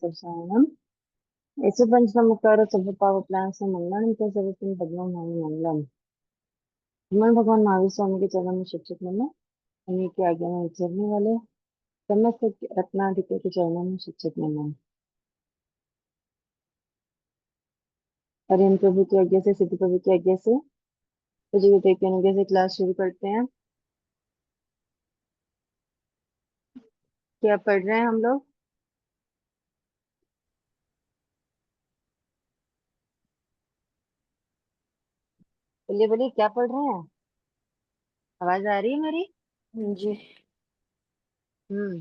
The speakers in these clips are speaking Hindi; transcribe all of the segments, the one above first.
दर्शयामः यस्य पंचनमुत्तारो सर्वपावप्राणस्य मंगलम तो सर्वत्र पद्मं नाम मंगलम। हनुमान भगवान महावीर स्वामी के चरण में शिक्षक में उन्हीं की आज्ञा में चलने वाले समस्त रत्नाधिकों के चरणों में शिक्षक में हरिम प्रभु की आज्ञा से सिद्धि प्रभु की आज्ञा से प्रभु की अनुज्ञा से क्लास शुरू करते हैं। क्या पढ़ रहे हैं हम लोग? बोलिए बोलिए, क्या पढ़ रहे हैं? आवाज आ रही है मेरी? जी। हम्म।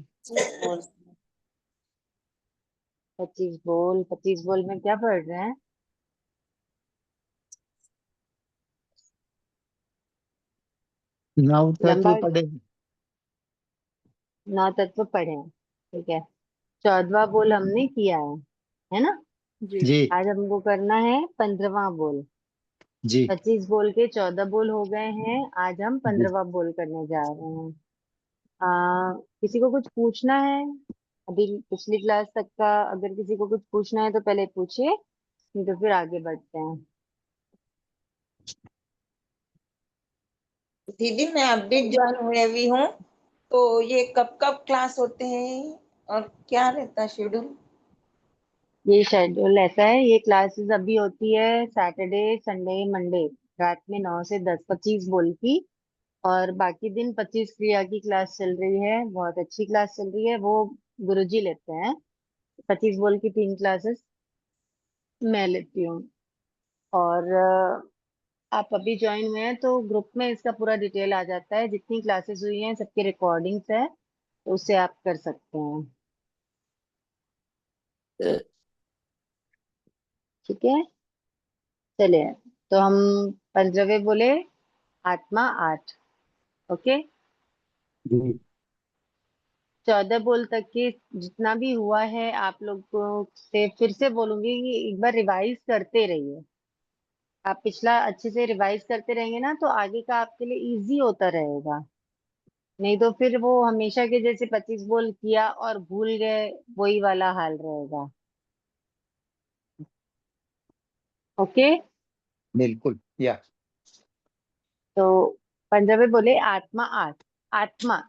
और 25 बोल में क्या पढ़ रहे हैं? नव लंबा तत्व पढ़े। 9 तत्व पढ़े हैं, ठीक है। 14वां बोल हमने किया है ना? जी जी आज हमको करना है 15वां बोल। जी 25 बोल के 14 बोल हो गए हैं, आज हम जी। 15वां बोल करने जा रहे हैं। किसी को कुछ पूछना है? अभी पिछली क्लास तक का अगर किसी को कुछ पूछना है तो पहले पूछिए, नहीं तो फिर आगे बढ़ते हैं। दीदी मैं अपडेट ज्वाइन हुई अभी हूँ, तो ये कब कब क्लास होते हैं और क्या रहता है शेड्यूल? ये शेड्यूल ऐसा है, ये क्लासेस अभी होती है सैटरडे संडे मंडे रात में 9 से 10 25 बोल की। और बाकी दिन 25 क्रिया की क्लास चल रही है, बहुत अच्छी क्लास चल रही है, वो गुरुजी लेते हैं। 25 बोल की 3 क्लासेस मैं लेती हूँ। और आप अभी ज्वाइन हुए हैं तो ग्रुप में इसका पूरा डिटेल आ जाता है, जितनी क्लासेस हुई हैं सबकी रिकॉर्डिंग्स है, तो उससे आप कर सकते हैं। ठीक है, चलिए। तो हम 15वें बोले आत्मा 8। ओके। जी 14 बोल तक के जितना भी हुआ है आप लोग को से फिर से बोलूंगी कि एक बार रिवाइज करते रहिए। आप पिछला अच्छे से रिवाइज करते रहेंगे ना तो आगे का आपके लिए इजी होता रहेगा। नहीं तो फिर वो हमेशा के जैसे 25 बोल किया और भूल गए, वही वाला हाल रहेगा। ओके। बिल्कुल या तो 15वें बोले आत्मा 8। आत्मा,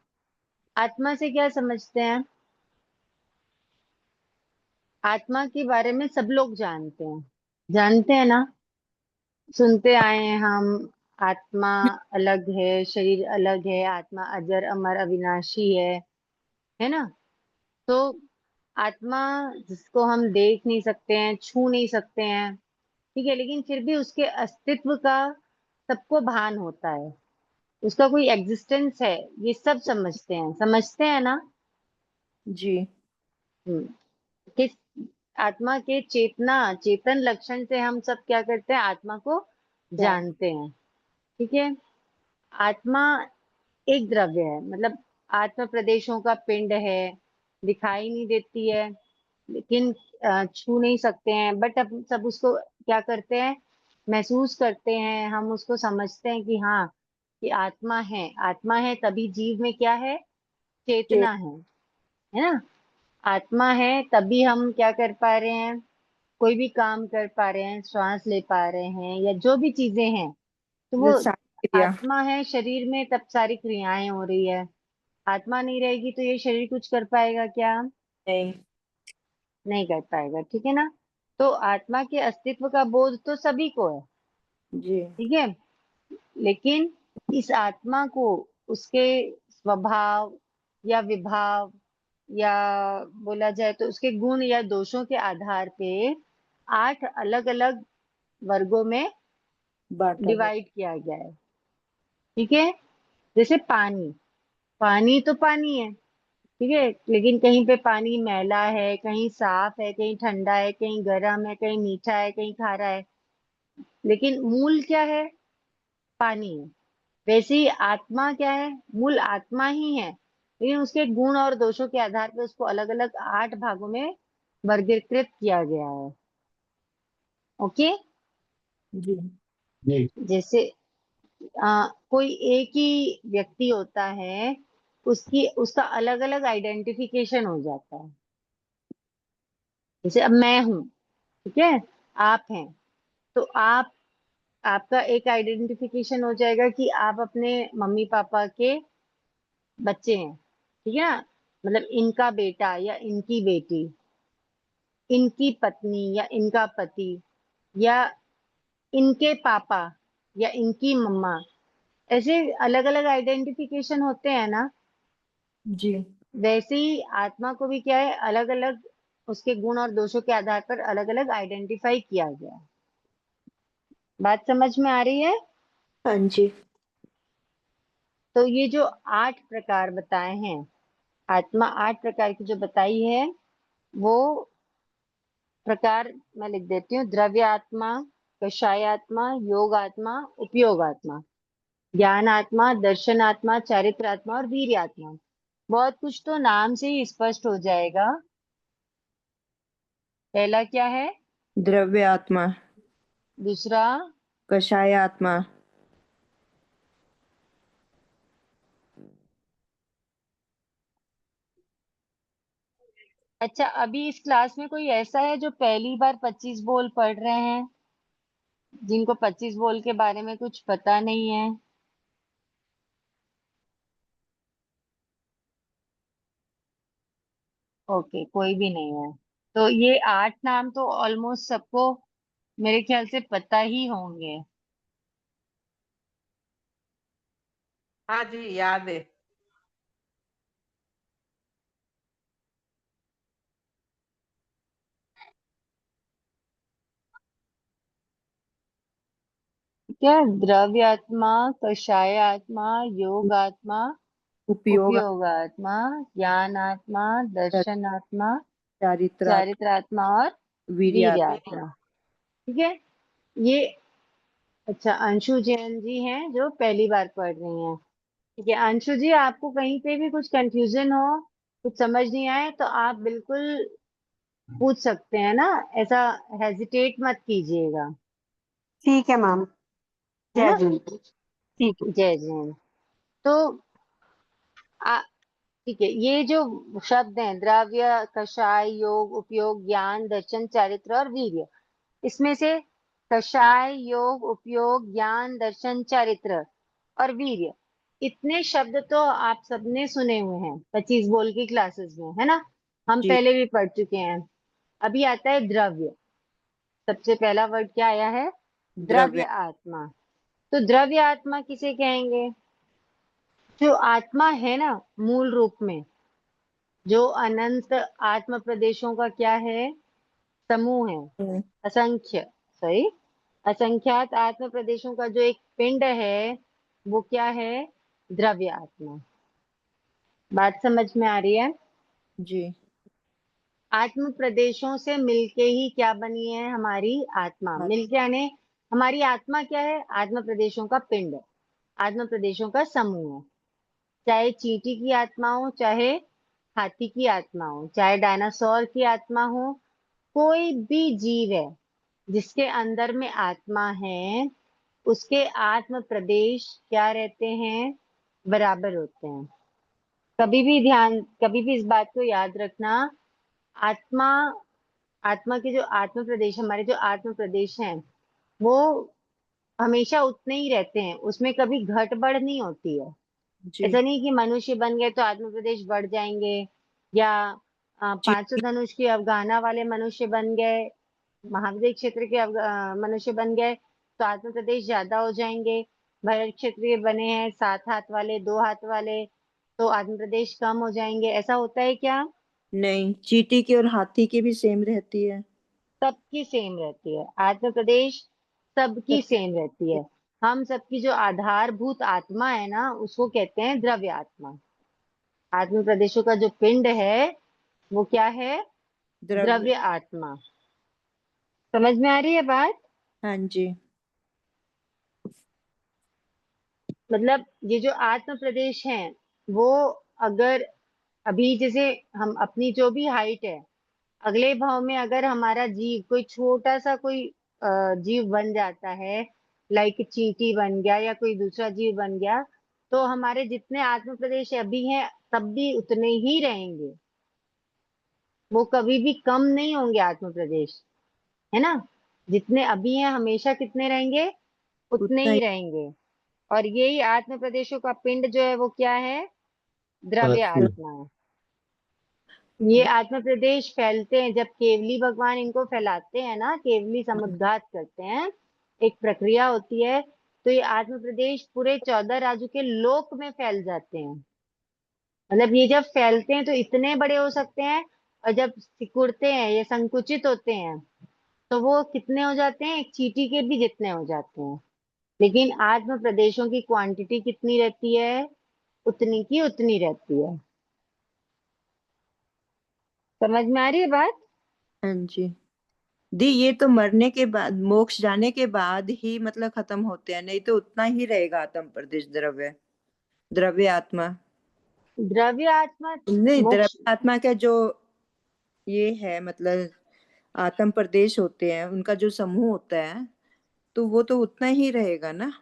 आत्मा से क्या समझते हैं? आत्मा के बारे में सब लोग जानते हैं, जानते हैं ना? सुनते आए हैं हम। आत्मा अलग है, शरीर अलग है, आत्मा अजर अमर अविनाशी है ना? तो आत्मा जिसको हम देख नहीं सकते हैं, छू नहीं सकते हैं, ठीक है, लेकिन फिर भी उसके अस्तित्व का सबको भान होता है, उसका कोई एग्जिस्टेंस है, ये सब समझते हैं ना? जी हम्म। किस आत्मा के चेतना चेतन लक्षण से हम सब क्या करते हैं? आत्मा को जान जानते हैं। ठीक है। आत्मा एक द्रव्य है, मतलब आत्मा प्रदेशों का पिंड है, दिखाई नहीं देती है, लेकिन छू नहीं सकते हैं, बट अब सब उसको क्या करते हैं? महसूस करते हैं, हम उसको समझते हैं कि हाँ, कि आत्मा है। आत्मा है तभी जीव में क्या है? के चेतना है ना? आत्मा है तभी हम क्या कर पा रहे हैं? कोई भी काम कर पा रहे हैं, श्वास ले पा रहे हैं, या जो भी चीजें हैं, तो वो क्रिया आत्मा है शरीर में, तब सारी क्रियाएं हो रही है। आत्मा नहीं रहेगी तो ये शरीर कुछ कर पाएगा क्या? नहीं। नहीं कर पाएगा, ठीक है ना? तो आत्मा के अस्तित्व का बोध तो सभी को है, जी ठीक है। लेकिन इस आत्मा को उसके स्वभाव या विभाव, या बोला जाए तो उसके गुण या दोषों के आधार पे 8 अलग अलग वर्गों में बांटा गया। डिवाइड किया गया है, ठीक है। जैसे पानी, पानी तो पानी है, ठीक है, लेकिन कहीं पे पानी मैला है, कहीं साफ है, कहीं ठंडा है, कहीं गर्म है, कहीं मीठा है, कहीं खारा है, लेकिन मूल क्या है? पानी है। वैसे ही आत्मा क्या है? मूल आत्मा ही है, लेकिन उसके गुण और दोषों के आधार पर उसको अलग अलग 8 भागों में वर्गीकृत किया गया है। ओके। जी जी जैसे कोई एक ही व्यक्ति होता है, उसका अलग अलग आइडेंटिफिकेशन हो जाता है, जैसे अब मैं हूं, ठीक है, आप हैं, तो आप, आपका एक आइडेंटिफिकेशन हो जाएगा कि आप अपने मम्मी पापा के बच्चे हैं, ठीक है ना, मतलब इनका बेटा या इनकी बेटी, इनकी पत्नी या इनका पति, या इनके पापा या इनकी मम्मा, ऐसे अलग अलग आइडेंटिफिकेशन होते हैं ना। जी। वैसे ही आत्मा को भी क्या है, अलग अलग उसके गुण और दोषों के आधार पर अलग अलग आइडेंटिफाई किया गया है। बात समझ में आ रही है? हाँ जी। तो ये जो 8 प्रकार बताए हैं, आत्मा 8 प्रकार की जो बताई है, वो प्रकार मैं लिख देती हूँ: द्रव्य आत्मा, कषाय आत्मा, योग आत्मा, उपयोग आत्मा, ज्ञान आत्मा, दर्शन आत्मा, चारित्र आत्मा और वीर्य आत्मा। बहुत कुछ तो नाम से ही स्पष्ट हो जाएगा। पहला क्या है? द्रव्य आत्मा। दूसरा? कषाय आत्मा। अच्छा, अभी इस क्लास में कोई ऐसा है जो पहली बार 25 बोल पढ़ रहे हैं, जिनको 25 बोल के बारे में कुछ पता नहीं है? ओके, कोई भी नहीं है। तो ये 8 नाम तो ऑलमोस्ट सबको मेरे ख्याल से पता ही होंगे। हाँ जी, याद है। ठीक है, द्रव्य आत्मा, कषाय आत्मा, योग आत्मा, उपयोग उपयोग आत्मा, ज्ञान आत्मा, आत्मा, दर्शन आत्मा, चारित्र आत्मा, चारित्र आत्मा और वीर्य वीर्य आत्मा। आत्मा। ठीक है, ये, अच्छा, अंशु जैन जी हैं जो पहली बार पढ़ रही हैं। ठीक है अंशु जी, आपको कहीं पे भी कुछ कंफ्यूजन हो, कुछ समझ नहीं आए, तो आप बिल्कुल पूछ सकते हैं ना, ऐसा हेजिटेट मत कीजिएगा। ठीक है मैम। है जय ना? झूले। ठीक है। जय जैन। तो आ, ठीक है, ये जो शब्द हैं, द्रव्य, कषाय, योग, उपयोग, ज्ञान, दर्शन, चारित्र और वीर्य, इसमें से कषाय, योग, उपयोग, ज्ञान, दर्शन, चारित्र और वीर्य, इतने शब्द तो आप सबने सुने हुए हैं 25 बोल की क्लासेस में, है ना, हम जी। पहले भी पढ़ चुके हैं। अभी आता है द्रव्य। सबसे पहला वर्ड क्या आया है? द्रव्य द्रव्य। आत्मा। तो द्रव्य आत्मा किसे कहेंगे? जो आत्मा है ना, मूल रूप में, जो अनंत आत्म प्रदेशों का क्या है? समूह है, हम्म, असंख्य, सही, असंख्यात आत्म प्रदेशों का जो एक पिंड है, वो क्या है? द्रव्य आत्मा। बात समझ में आ रही है? जी। आत्म प्रदेशों से मिलके ही क्या बनी है हमारी आत्मा? हाँ। मिलके यानी हमारी आत्मा क्या है? आत्म प्रदेशों का पिंड, आत्म प्रदेशों का समूह है। चाहे चींटी की आत्मा हो, चाहे हाथी की आत्मा हो, चाहे डायनासोर की आत्मा हो, कोई भी जीव है जिसके अंदर में आत्मा है, उसके आत्म प्रदेश क्या रहते हैं? बराबर होते हैं। कभी भी इस बात को याद रखना, आत्मा, आत्मा के जो आत्म प्रदेश, हमारे जो आत्म प्रदेश हैं, वो हमेशा उतने ही रहते हैं, उसमें कभी घट बढ़ नहीं होती है। जी। ऐसा नहीं कि मनुष्य बन गए तो आत्म प्रदेश बढ़ जाएंगे, या जी। 500 धनुष के अफगाना वाले मनुष्य बन गए, महाविद्य क्षेत्र के मनुष्य बन गए तो आत्म प्रदेश ज्यादा हो जाएंगे। भरत क्षेत्रीय बने हैं 7 हाथ वाले, 2 हाथ वाले, तो आत्म प्रदेश कम हो जाएंगे। ऐसा होता है क्या? नहीं, चींटी की और हाथी की भी सेम रहती है। सबकी सेम रहती है आत्म प्रदेश, सबकी सबकी। सेम रहती है। हम सबकी जो आधारभूत आत्मा है ना, उसको कहते हैं द्रव्य आत्मा। आत्म प्रदेशों का जो पिंड है, वो क्या है? द्रव्य। द्रव्य आत्मा। समझ में आ रही है बात? हाँ जी। मतलब ये जो आत्म प्रदेश हैं, वो, अगर अभी जैसे हम अपनी जो भी हाइट है, अगले भाव में अगर हमारा जीव कोई छोटा सा कोई जीव बन जाता है, लाइक चींटी बन गया या कोई दूसरा जीव बन गया, तो हमारे जितने आत्म प्रदेश अभी हैं, तब भी उतने ही रहेंगे। वो कभी भी कम नहीं होंगे आत्म प्रदेश, है ना। जितने अभी हैं हमेशा कितने रहेंगे, उतने उतना ही ही। रहेंगे। और यही आत्म प्रदेशों का पिंड जो है वो क्या है, द्रव्य पृथ्वी। आत्मा है। ये आत्म प्रदेश फैलते हैं जब केवली भगवान इनको फैलाते हैं ना, केवली समुद्घात करते हैं, एक प्रक्रिया होती है। तो ये आत्म प्रदेश पूरे 14 राज्यों के लोक में फैल जाते हैं। मतलब ये जब फैलते हैं तो इतने बड़े हो सकते हैं, और जब सिकुड़ते हैं ये संकुचित होते हैं तो वो कितने हो जाते हैं, एक चींटी के भी जितने हो जाते हैं। लेकिन आत्म प्रदेशों की क्वांटिटी कितनी रहती है, उतनी की उतनी रहती है। समझ में आ रही है बात। हाँ जी। दी, ये तो मरने के बाद, मोक्ष जाने के बाद ही मतलब खत्म होते हैं, नहीं तो उतना ही रहेगा आत्म प्रदेश, द्रव्य द्रव्य आत्मा। द्रव्य आत्मा नहीं, मोक्ष। द्रव्य आत्मा का जो ये है मतलब आत्म प्रदेश होते हैं, उनका जो समूह होता है, तो वो तो उतना ही रहेगा ना।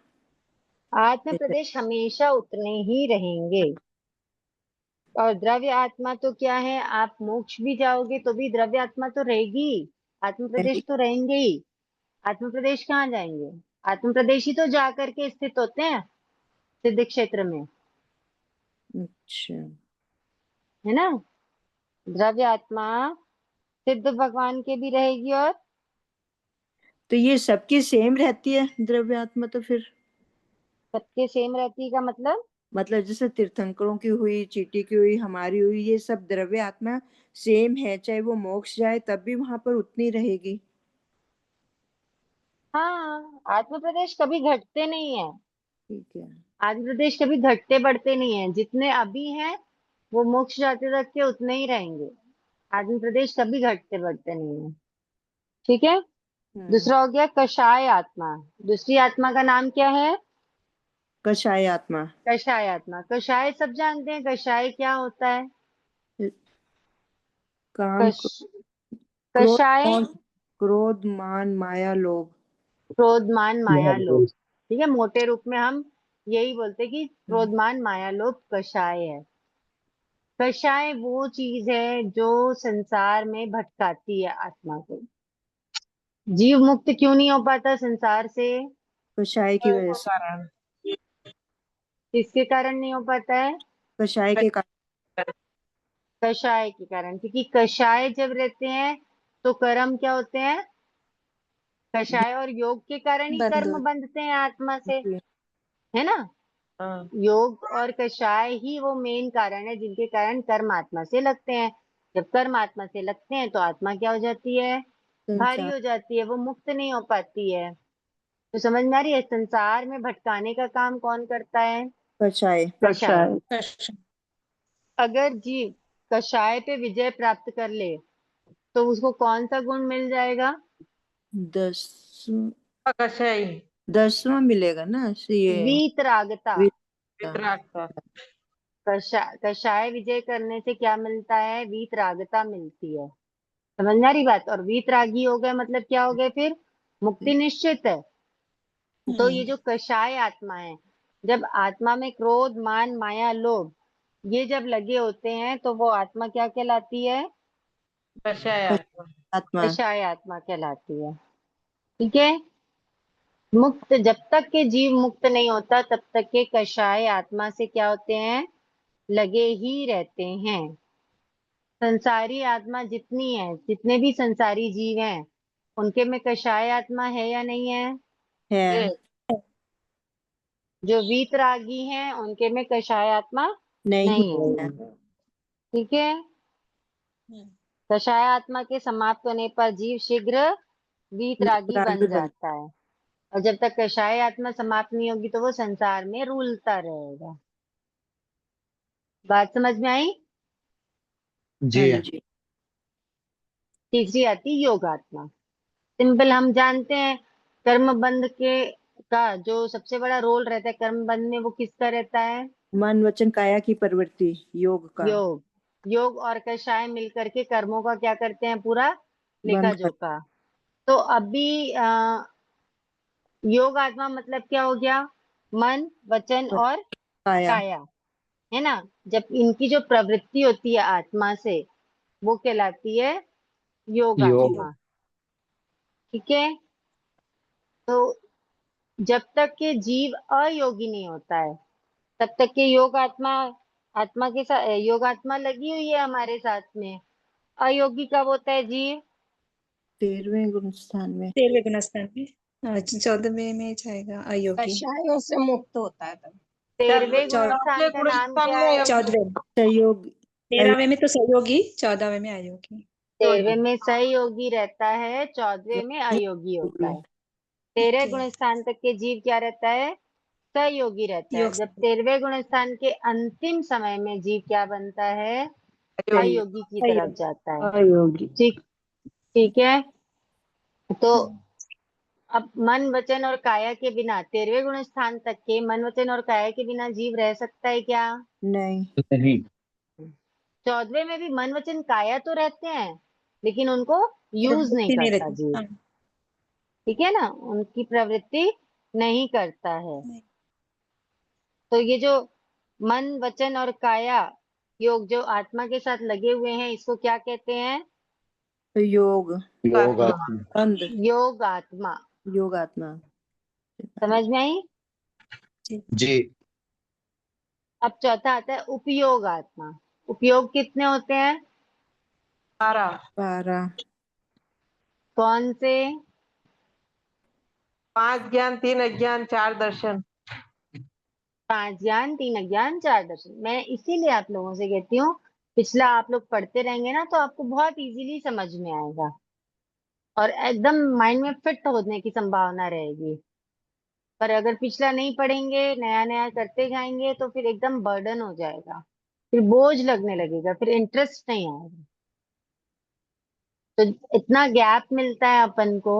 आत्म ऐसे। प्रदेश हमेशा उतने ही रहेंगे। और द्रव्य आत्मा तो क्या है, आप मोक्ष भी जाओगे तो भी द्रव्य आत्मा तो रहेगी, आत्म प्रदेश तो रहेंगे ही। आत्म प्रदेश कहाँ जाएंगे, आत्म प्रदेश ही तो जा करके स्थित होते हैं सिद्ध क्षेत्र में, अच्छा, है ना। द्रव्य आत्मा सिद्ध भगवान के भी रहेगी, और तो ये सबकी सेम रहती है द्रव्य आत्मा तो फिर? सबके सेम रहती का मतलब जैसे तीर्थंकरों की हुई, चींटी की हुई, हमारी हुई, ये सब द्रव्य आत्मा सेम है, चाहे वो मोक्ष जाए तब भी वहां पर उतनी रहेगी। हाँ, आत्म प्रदेश कभी घटते नहीं है। ठीक है। आंध्र प्रदेश कभी घटते बढ़ते नहीं है, जितने अभी हैं वो मोक्ष जाते तक के उतने ही रहेंगे। आंध्र प्रदेश कभी घटते बढ़ते नहीं है। ठीक है। हम्म। दूसरा हो गया कषाय आत्मा। दूसरी आत्मा का नाम क्या है, कषाय आत्मा। कषाय आत्मा। कषाय सब जानते हैं, कषाय क्या होता है। काम, कष क्रोध, कषाय क्रोध, मान, माया, लोभ। क्रोध मान माया लोभ। महापुरुष। ठीक है, मोटे रूप में हम यही बोलते हैं कि हम्म। क्रोध मान माया लोभ कषाय है। कषाय वो चीज है जो संसार में भटकाती है आत्मा को। जीव मुक्त क्यों नहीं हो पाता संसार से, कषाय की वजह से। कारण। किसके कारण नहीं हो पाता है, कषाय के कारण। कषाय के कारण। क्योंकि कषाय जब रहते हैं तो कर्म क्या होते हैं, कषाय और योग के कारण ही बंद कर्म हो। बंधते हैं आत्मा से, जी। है ना। हाँ। योग और कषाय ही वो मेन कारण है जिनके कारण कर्म आत्मा से लगते हैं। जब कर्म आत्मा से लगते हैं तो आत्मा क्या हो जाती है, भारी संसार। हो जाती है, वो मुक्त नहीं हो पाती है। तो समझ में आ रही है, संसार में भटकाने का काम कौन करता है, कषाय। कषाय। कष्ट। अगर जीव कषाय पे विजय प्राप्त कर ले तो उसको कौन सा गुण मिल जाएगा, 10, कषाय। 10वां मिलेगा ना ये। वीतरागता। वीरता। वितराग का। कषाय विजय करने से क्या मिलता है, वीतरागता मिलती है। समझ में आ रही बात। और वीतरागी हो गए मतलब क्या हो गए फिर, मुक्ति निश्चित है। तो ये जो कषाय आत्मा है, जब आत्मा में क्रोध मान माया लोभ ये जब लगे होते हैं तो वो आत्मा क्या कहलाती है, कषाय कषाय आत्मा। आत्मा। कषाय आत्मा कहलाती है। ठीक है। मुक्त जब तक के जीव मुक्त नहीं होता तब तक के कषाय आत्मा से क्या होते हैं, लगे ही रहते हैं। संसारी आत्मा जितनी है, जितने भी संसारी जीव हैं उनके में कषाय आत्मा है या नहीं है। है। ये। जो वीतरागी हैं उनके में कषाय आत्मा नहीं नहीं है। है। ठीक है। कषाय आत्मा के समाप्त होने पर जीव शीघ्र वीतरागी बन रागी बन। जाता है। और जब तक कषाय आत्मा समाप्त नहीं होगी तो वो संसार में रूलता रहेगा। बात समझ में आई। हाँ जी। जी। तीसरी आती योगात्मा। सिंपल हम जानते हैं, कर्म बंध के का जो सबसे बड़ा रोल रहता है कर्म बंध में वो किसका रहता है, मन, वचन, काया की प्रवृत्ति, योग का योग। योग और कषाय मिलकर के कर्मों का क्या करते हैं, पूरा लेखा बंद कर। जोखा। तो अभी योग आत्मा मतलब क्या हो गया, मन वचन और काया। काया, है ना। जब इनकी जो प्रवृत्ति होती है आत्मा से, वो कहलाती है योग योग। आत्मा। ठीक है। तो जब तक के जीव अयोगी नहीं होता है, तब तक के योग आत्मा, आत्मा के साथ योग आत्मा लगी हुई है हमारे साथ में। अयोगी कब होता है जीव? 13वें गुण स्थान में। 13वें गुणस्थान में। 14वें में जाएगा अयोगी। कषायों से मुक्त होता है तब। 13वें गुण चौथे स्थान का गुण नाम स्थान क्या में है? 14वें। सहयोग 13वें में तो सहयोगी, 14वें में अयोगी। 13वें में सहयोगी रहता है, 14वें में अयोगी होता है। 13 ओके। गुण स्थान तक के जीव क्या रहता है? सहयोगी रहता है। योग जब 13वें गुण स्थान के अंतिम समय में जीव क्या बनता है? अयोगी की तरफ अयोगी। जाता है। अयोगी। ठीक, ठीक है। तो हम्म। अब मन वचन और काया के बिना, 13वें गुण स्थान तक के मन वचन और काया के बिना जीव रह सकता है क्या? नहीं। नहीं। 14वें में भी मन वचन काया तो रहते हैं, लेकिन उनको यूज नहीं प्रवृत्ति नहीं करता रहती। जीव। हाँ। ठीक है ना, उनकी प्रवृत्ति नहीं करता है। नहीं। तो ये जो मन वचन और काया योग जो आत्मा के साथ लगे हुए हैं, इसको क्या कहते हैं? योग। योग आत्मा। अंध। योग आत्मा। योग आत्मा। समझ में आई? जी। जी। अब चौथा आता है उपयोग आत्मा। उपयोग कितने होते हैं? 12। कौन से? 5 ज्ञान 3 अज्ञान 4 दर्शन। 5 ज्ञान 3 अज्ञान 4 दर्शन। मैं इसीलिए आप लोगों से कहती हूँ, पिछला आप लोग पढ़ते रहेंगे ना, तो आपको बहुत इजीली समझ में आएगा और एकदम माइंड में फिट होने की संभावना रहेगी। पर अगर पिछला नहीं पढ़ेंगे, नया नया करते जाएंगे, तो फिर एकदम बर्डन हो जाएगा, फिर बोझ लगने लगेगा, फिर इंटरेस्ट नहीं आएगा। तो इतना गैप मिलता है अपन को,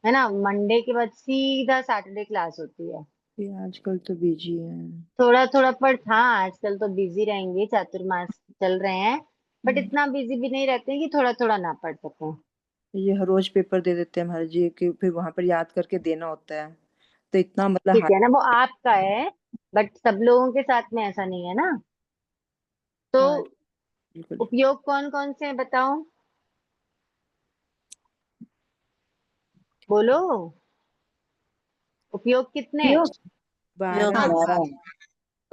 है ना, मंडे के बाद सीधा सैटरडे क्लास होती है। ये आजकल तो बिजी है। थोड़ा थोड़ा पढ़, हाँ आजकल तो बिजी रहेंगे, चातुर्मास चल रहे हैं, बट इतना बिजी भी नहीं रहते हैं कि थोड़ा थोड़ा ना पढ़ सकें। ये हर रोज पेपर दे देते हैं महाराज जी कि फिर वहां पर याद करके देना होता है, तो इतना मतलब ठीक है ना, वो आपका है, बट सब लोगों के साथ में ऐसा नहीं है ना। तो हाँ बिल्कुल। उपयोग कौन कौन से हैं बताओ, बोलो। उपयोग कितने? योग। 12। कौन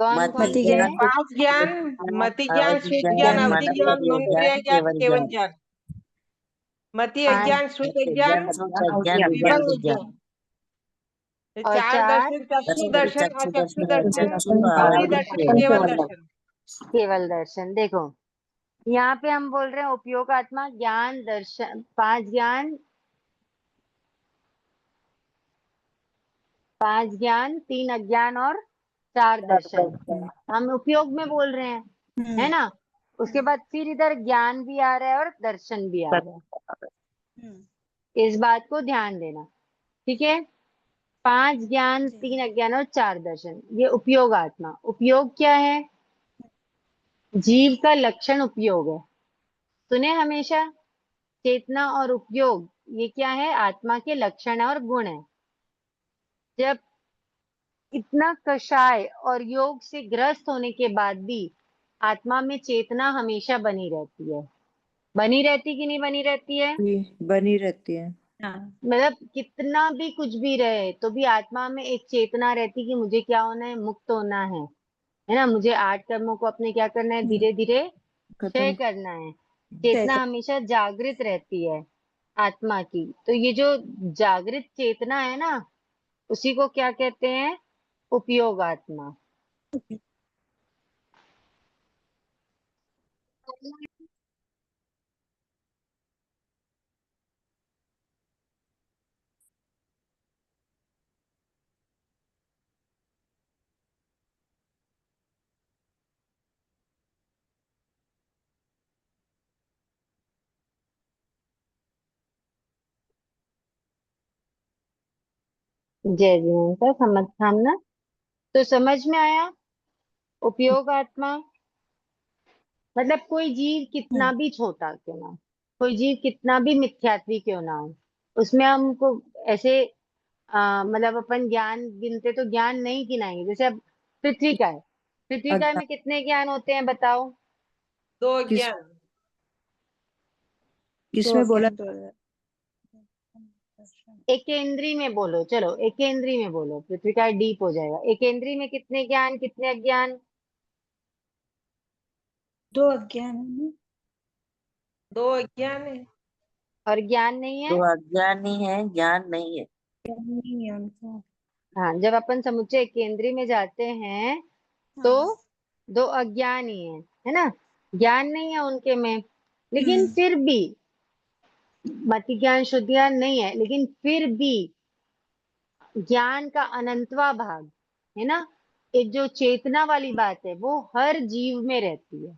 कौन मति से ज्ञान। हैं? 5 ज्ञान, मति ज्ञान, श्रुत ज्ञान, ज्ञान अवधि मानव ज्ञान, मंत्रिय ज्ञान, केवल ज्ञान। मति पांच अज्ञान, श्रुत अज्ञान, विभंग ज्ञान। ये और 4 चार दर्शन, चक्षु दर्शन, अचक्षु दर्शन, अवधि दर्शन, केवल दर्शन। केवल दर्शन। देखो, यहाँ पे हम बोल रहे हैं उपयोग आत्मा, ज्ञान दर्शन, 5 ज्ञान, 5 ज्ञान 3 अज्ञान और 4 दर्शन, हम उपयोग में बोल रहे हैं, है ना। उसके बाद फिर इधर ज्ञान भी आ रहा है और दर्शन भी आ रहा है, इस बात को ध्यान देना। ठीक है, 5 ज्ञान 3 अज्ञान और 4 दर्शन, ये उपयोग आत्मा। उपयोग क्या है? जीव का लक्षण उपयोग है। सुने हमेशा, चेतना और उपयोग ये क्या है? आत्मा के लक्षण और गुण है। जब इतना कषाय और योग से ग्रस्त होने के बाद भी आत्मा में चेतना हमेशा बनी रहती है। बनी रहती कि नहीं बनी रहती है? ये बनी रहती है। हाँ। मतलब कितना भी कुछ भी रहे तो भी आत्मा में एक चेतना रहती कि मुझे क्या होना है? मुक्त होना है ना। मुझे 8 कर्मों को अपने क्या करना है? धीरे धीरे क्षय खत्म। करना है। चेतना हमेशा जागृत रहती है आत्मा की। तो ये जो जागृत चेतना है ना, उसी को क्या कहते हैं? उपयोग आत्मा। जय जीवन का समझ थामना। तो समझ में आया उपयोग आत्मा? मतलब कोई जीव कितना भी छोटा क्यों ना हो, कोई जीव कितना भी मिथ्यात्वी क्यों ना हो, उसमें हमको ऐसे मतलब अपन ज्ञान गिनते तो ज्ञान नहीं गिनाएंगे। जैसे अब पृथ्वी का है, पृथ्वी का अज्ञान। में कितने ज्ञान होते हैं बताओ? 2 किस ज्ञान। किसमें बोला? एकेंद्री में बोलो, चलो एकेंद्री में बोलो, पृथ्वी का डीप हो जाएगा। एकेंद्री में कितने ज्ञान कितने अज्ञान? 2 अज्ञान है ना? 2 अज्ञान है। और ज्ञान नहीं है। तो अज्ञान ही है, ज्ञान नहीं है। ज्ञान नहीं है उनको। हाँ, जब अपन समुच्चय केंद्री में जाते हैं तो हाँ। 2 अज्ञान ही है ना? ज्ञान नहीं है उनके में, लेकिन हम्म। फिर भी मति ज्ञान शुद्ध ज्ञान नहीं है, लेकिन फिर भी ज्ञान का अनंतवा भाग है ना। एक जो चेतना वाली बात है वो हर जीव में रहती है।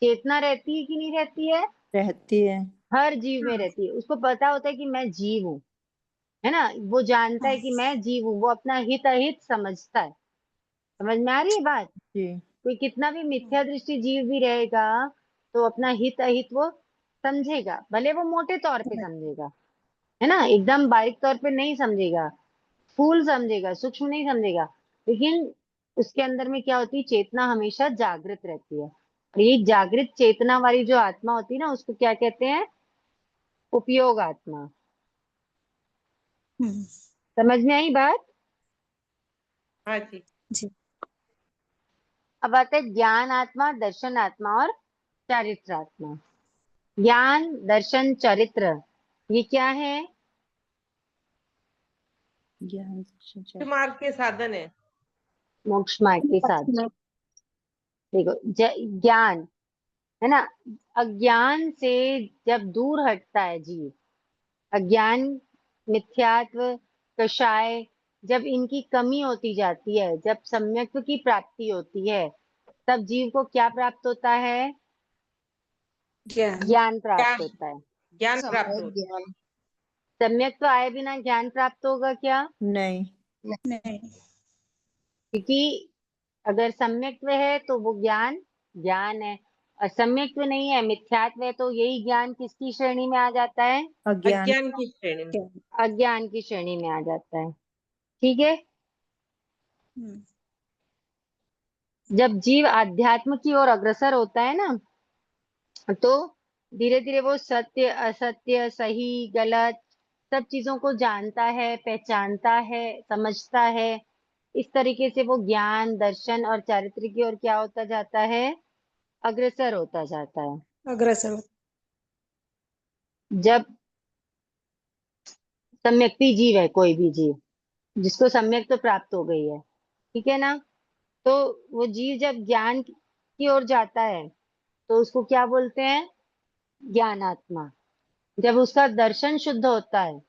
चेतना रहती है कि नहीं रहती है? रहती है। हर जीव में रहती है। उसको पता होता है कि मैं जीव हूँ, है ना। वो जानता है कि मैं जीव हूँ, वो अपना हित अहित समझता है। समझ में आ रही है बात? जी। कोई कितना भी मिथ्या दृष्टि जीव भी रहेगा तो अपना हित अहित वो समझेगा, भले वो मोटे तौर पे समझेगा, है ना, एकदम बारीक तौर पे नहीं समझेगा, स्थूल समझेगा, सूक्ष्म नहीं समझेगा, लेकिन उसके अंदर में क्या होती है, चेतना हमेशा जागृत रहती है। और ये जागृत चेतना वाली जो आत्मा होती है ना, उसको क्या कहते हैं? उपयोग आत्मा। हम्म। समझ में आई बात? हाँ जी। जी। अब आते हैं ज्ञान आत्मा, दर्शन आत्मा और चारित्र आत्मा। ज्ञान, दर्शन, चरित्र, ये क्या है? ज्ञान मार्ग के साधन है। मोक्ष मार्ग के साथ। देखो, ज्ञान है ना, अज्ञान से जब दूर हटता है जीव, अज्ञान, मिथ्यात्व, कषाय, जब इनकी कमी होती जाती है, जब सम्यक्त्व की प्राप्ति होती है, तब जीव को क्या प्राप्त होता है? ज्ञान। ज्ञान प्राप्त ज्ञान होता है। ज्ञान प्राप्त सम्यक होता है। ज्ञान। सम्यक्त्व आए बिना ज्ञान प्राप्त होगा क्या? नहीं। नहीं। क्योंकि अगर सम्यक्त्व है तो वो ज्ञान ज्ञान है, और सम्यक्त्व नहीं है, मिथ्यात्व है, तो यही ज्ञान किसकी श्रेणी में आ जाता है? अज्ञान। अज्ञान की श्रेणी में। ज्ञान। अज्ञान की श्रेणी में आ जाता है। ठीक है। हम्म। जब जीव आध्यात्म की ओर अग्रसर होता है ना, तो धीरे धीरे वो सत्य असत्य सही गलत सब चीजों को जानता है, पहचानता है, समझता है। इस तरीके से वो ज्ञान, दर्शन और चारित्र की ओर क्या होता जाता है? अग्रसर होता जाता है। अग्रसर हो- जब सम्यक्ति जीव है, कोई भी जीव जिसको सम्यक तो प्राप्त हो गई है, ठीक है ना, तो वो जीव जब ज्ञान की ओर जाता है तो उसको क्या बोलते हैं? ज्ञानात्मा। जब उसका दर्शन शुद्ध होता है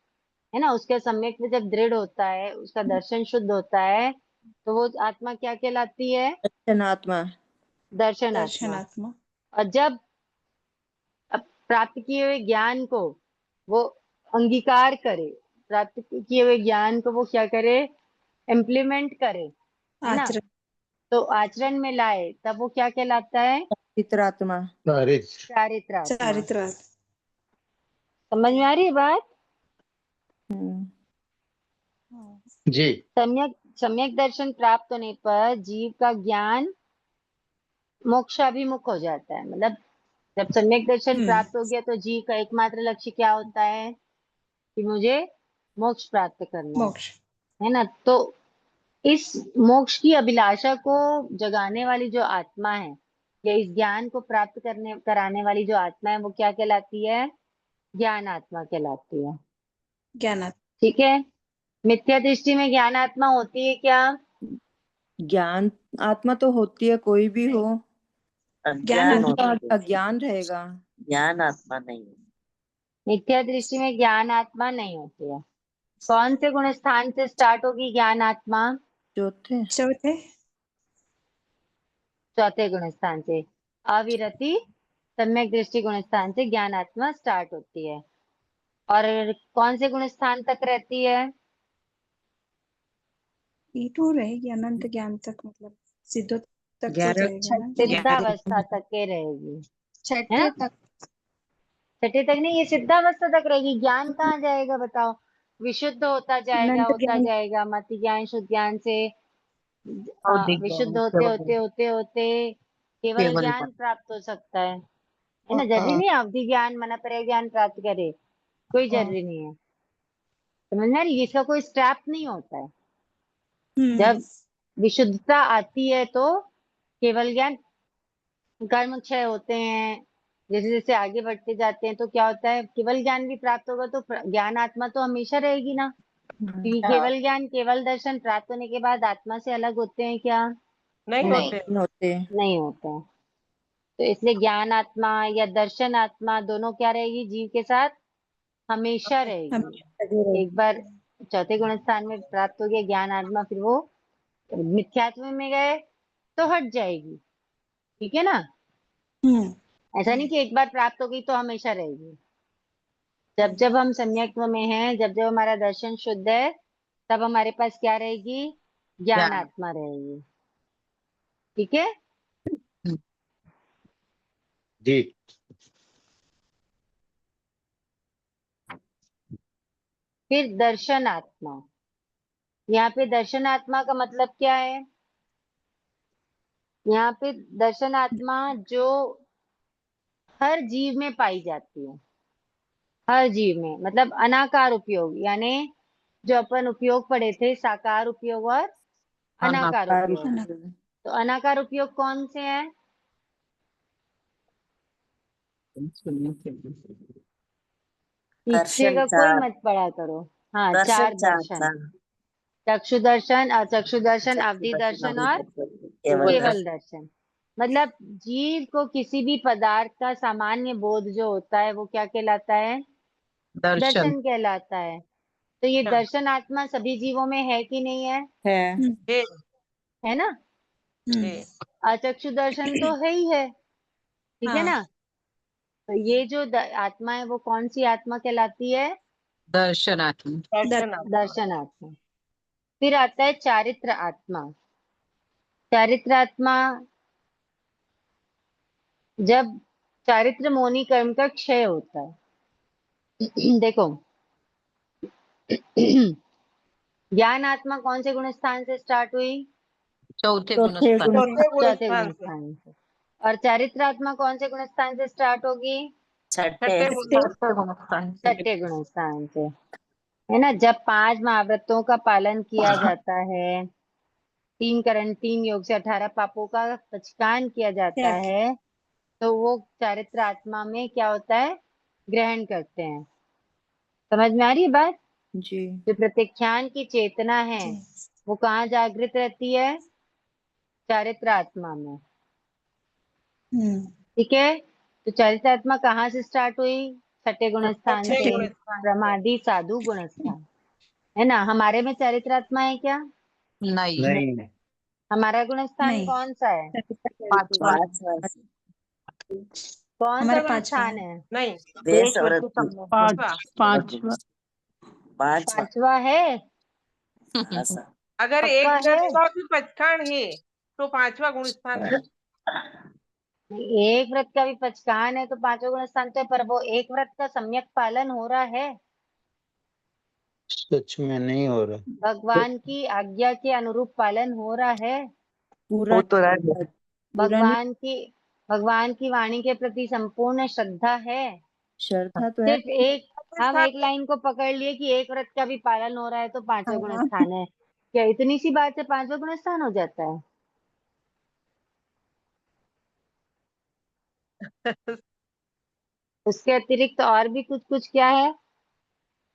ना, उसका सम्यक में जब दृढ़ होता है, उसका दर्शन शुद्ध होता है, तो वो आत्मा क्या कहलाती है? दर्शनात्मा। दर्शन आत्मा। दर्शनात्मा। और जब प्राप्त किए हुए ज्ञान को वो अंगीकार करे, प्राप्त किए हुए ज्ञान को वो क्या करे? इम्प्लीमेंट करे, है ना, आचरण। तो आचरण में लाए, तब वो क्या कहलाता है? चित्रात्मा। चारित्र आत्मा। चारित्र। समझ में आ रही है बात? हम्म। जी। सम्यक सम्यक दर्शन प्राप्त होने पर जीव का ज्ञान मोक्षाभिमुख हो जाता है। मतलब जब सम्यक दर्शन हम्म। प्राप्त हो गया तो जीव का एकमात्र लक्ष्य क्या होता है? कि मुझे मोक्ष प्राप्त करना मोक्ष। है ना। तो इस मोक्ष की अभिलाषा को जगाने वाली जो आत्मा है, या इस ज्ञान को प्राप्त करने कराने वाली जो आत्मा है, वो क्या कहलाती है? ज्ञान आत्मा कहलाती है। ज्ञानात्मा। ठीक है। मिथ्या दृष्टि में ज्ञान आत्मा होती है क्या? ज्ञान आत्मा तो होती है, कोई भी हो, अज्ञान क्योंकि ज्ञानात्मा। होती है, अज्ञान रहेगा। ज्ञान आत्मा नहीं है। मिथ्या दृष्टि में ज्ञान आत्मा नहीं होती है। कौन से गुण स्थान से स्टार्ट होगी ज्ञान आत्मा? चौथे। चौथे। चौथे गुण स्थान से। अविरति सम्यक दृष्टि गुण स्थान से ज्ञान आत्मा स्टार्ट होती है। और कौन से गुण स्थान तक रहती है? E2 रहेगी अनंत ज्ञान तक, मतलब सिद्धों तक तो 11। जाएगा ना ज्ञान। सिद्धावस्था तक के रहेगी, है छठे ना। तक। छठे तक नहीं, ये सिद्धावस्था तक रहेगी। ज्ञान कहाँ जाएगा बताओ? विशुद्ध अनंत होता ज्ञान। जाएगा मति ज्ञान शुद्ध ज्ञान से। बौद्धिक विशुद्ध ज्ञान, होते केवल होते होते होते केवल केवल ज्ञान प्राप्त हो सकता है है ना, जरूरी नहीं है अवधि ज्ञान मन पर ज्ञान प्राप्त करे, कोई हाँ। जरूरी नहीं है। समझ में आ रही है? इसका कोई स्ट्रैप नहीं होता है। हम्म। जब विशुद्धता आती है तो केवल ज्ञान, कर्म क्षय होते हैं, जैसे जैसे आगे बढ़ते जाते हैं तो क्या होता है, केवल ज्ञान भी प्राप्त होगा तो ज्ञान आत्मा तो हमेशा रहेगी ना, क्योंकि हाँ। केवल ज्ञान केवल दर्शन प्राप्त होने के बाद आत्मा से अलग होते हैं क्या? नहीं नहीं। होते। नहीं होते। नहीं होते हैं। तो इसलिए ज्ञान आत्मा या दर्शन आत्मा दोनों क्या रहेगी जीव के साथ, हमेशा रहेगी। हम एक बार चौथे गुण स्थान में प्राप्त हो गया ज्ञान आत्मा, फिर वो मिथ्यात्व में गए तो हट जाएगी। ठीक है ना? हम्म। ऐसा नहीं कि एक बार प्राप्त हो गई तो हमेशा रहेगी। जब जब हम सम्यक्त्व में हैं, जब जब हमारा दर्शन शुद्ध है, तब हमारे पास क्या रहेगी, ज्ञान ज्ञान। आत्मा रहेगी। ठीक है? जी। फिर दर्शन आत्मा, यहाँ पे दर्शन आत्मा का मतलब क्या है? यहाँ पे दर्शन आत्मा जो हर जीव में पाई जाती है, हर जीव में, मतलब अनाकार उपयोग, यानी जो अपन उपयोग पढ़े थे, साकार उपयोग और अनाकार साकार उपयोग। उपयोग। तो अनाकार उपयोग कौन से हैं? पीछे दर्शन का कोई चार, मत पढ़ा करो। हाँ, दर्शन चार चार दर्शन, चार। चक्षु दर्शन, अचक्षु दर्शन, चक्षु अवधि दर्शन, दर्शन अवधि और दर्शन, केवल केवल दर्शन। दर्शन। मतलब जीव को किसी भी पदार्थ का सामान्य बोध जो होता है वो क्या कहलाता है, दर्शन। दर्शन कहलाता है। तो ये दर्शन आत्मा सभी जीवों में है कि नहीं है? है। है। है ना? है। अचक्षु दर्शन तो है ही है। ठीक है हाँ। ना? तो ये जो आत्मा है वो कौन सी आत्मा कहलाती है? दर्शन आत्मा। दर्शन आत्मा। दर्शन आत्मा। फिर आता है चारित्र आत्मा। चारित्र आत्मा, जब चारित्र मोनि कर्म का क्षय होता है देखो, ज्ञान आत्मा कौन से गुण स्थान से स्टार्ट हुई? चौथे चौथे गुणस्थान। गुण। चौथे गुण चौथे स्थान गुण से। स्थान से। और चारित्र आत्मा कौन से गुण स्थान से स्टार्ट होगी? छठे। छठे गुण स्थान। छठे गुणस्थान से। छठे गुण स्थान से। है ना? जब 5 महाव्रतों का पालन किया जाता है, 3 करण 3 योग से 18 पापों का पचकान किया जाता त्याग। है, तो वो चारित्र आत्मा में क्या होता है, ग्रहण करते हैं। समझ में आ रही है बात? जी। जो प्रत्यक्षान की चेतना है जी। वो कहाँ जागृत रहती है? चारित्र आत्मा में। हम्म। ठीक है? तो चारित्र आत्मा कहाँ से स्टार्ट हुई? छठे गुण स्थान छठे से, छठे। गुण स्थान से। प्रमादी साधु गुण स्थान। है ना? हमारे में चारित्र आत्मा है क्या? नहीं। नहीं। हमारा गुण स्थान नहीं। कौन सा है? पांचवा। पांच वर्ष। कौन सा हमारा गुण 5वां स्थान है? नहीं। देश देश और वृत्ति सम्यक। पांचवा। पांचवा। 5वां है? हाँ सर। अगर एक पक्का है? व्रत का भी पचकान है तो पांचवा गुण स्थान है। एक व्रत का भी पचकान है तो 5वां गुण स्थान तो है, पर वो एक व्रत का सम्यक पालन हो रहा है, सच में नहीं हो रहा। भगवान की आज्ञा के अनुरूप पालन हो रहा है, पूरा वो तो नहीं। रह पूरा नहीं। भगवान की वाणी के प्रति संपूर्ण श्रद्धा है। श्रद्धा तो है। सिर्फ एक, हम एक लाइन को पकड़ लिए कि एक व्रत का भी पालन हो रहा है तो 5वां गुण हाँ। स्थान है, क्या इतनी सी बात से 5वां गुण स्थान हो जाता है? उसके अतिरिक्त और भी कुछ कुछ क्या है,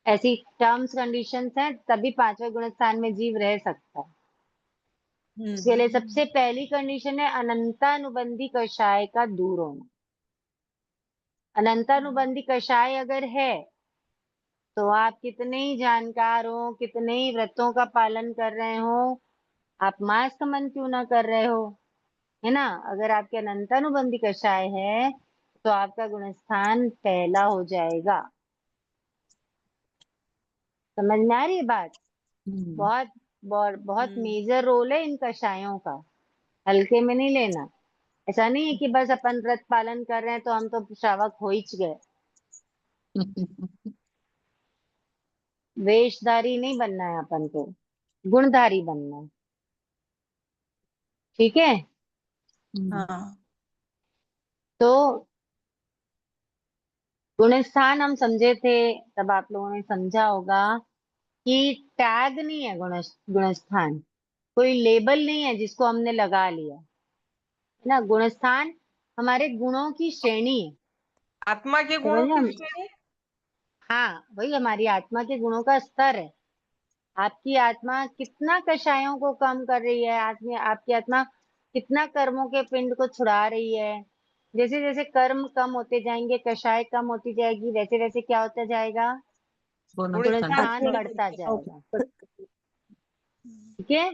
ऐसी टर्म्स कंडीशंस हैं, तभी 5वें गुण स्थान में जीव रह सकता है। इसके लिए सबसे पहली कंडीशन है अनंतानुबंधी कषाय का दूर होना। अनंतानुबंधी कषाय अगर है तो आप कितने ही जानकार हो, कितने ही व्रतों का पालन कर रहे हो, आप मास का मन क्यों ना कर रहे हो, है ना? अगर आपके अनंतानुबंधी कषाय है तो आपका गुणस्थान पहला हो जाएगा। समझ में आ रही है बात? बहुत बहुत बहुत मेजर रोल है इन कषायों का, हल्के में नहीं लेना। ऐसा नहीं है कि बस अपन व्रत पालन कर रहे हैं तो हम तो श्रावक हो ही गए। वेशधारी नहीं बनना है अपन को, गुणधारी बनना है। ठीक है? हाँ। तो गुणस्थान हम समझे थे, तब आप लोगों ने समझा होगा कि टैग नहीं है गुणस्थान, कोई लेबल नहीं है जिसको हमने लगा लिया, है ना। गुणस्थान हमारे गुणों की श्रेणी है। आत्मा के गुणों समझे की हम? श्रेणी। हाँ, वही हमारी आत्मा के गुणों का स्तर है। आपकी आत्मा कितना कषायों को कम कर रही है, आपकी आत्मा कितना कर्मों के पिंड को छुड़ा रही है। जैसे जैसे कर्म कम होते जाएंगे, कषाय कम होती जाएगी, वैसे वैसे क्या होता जाएगा, गुणस्थान बढ़ता जाएगा। ठीक है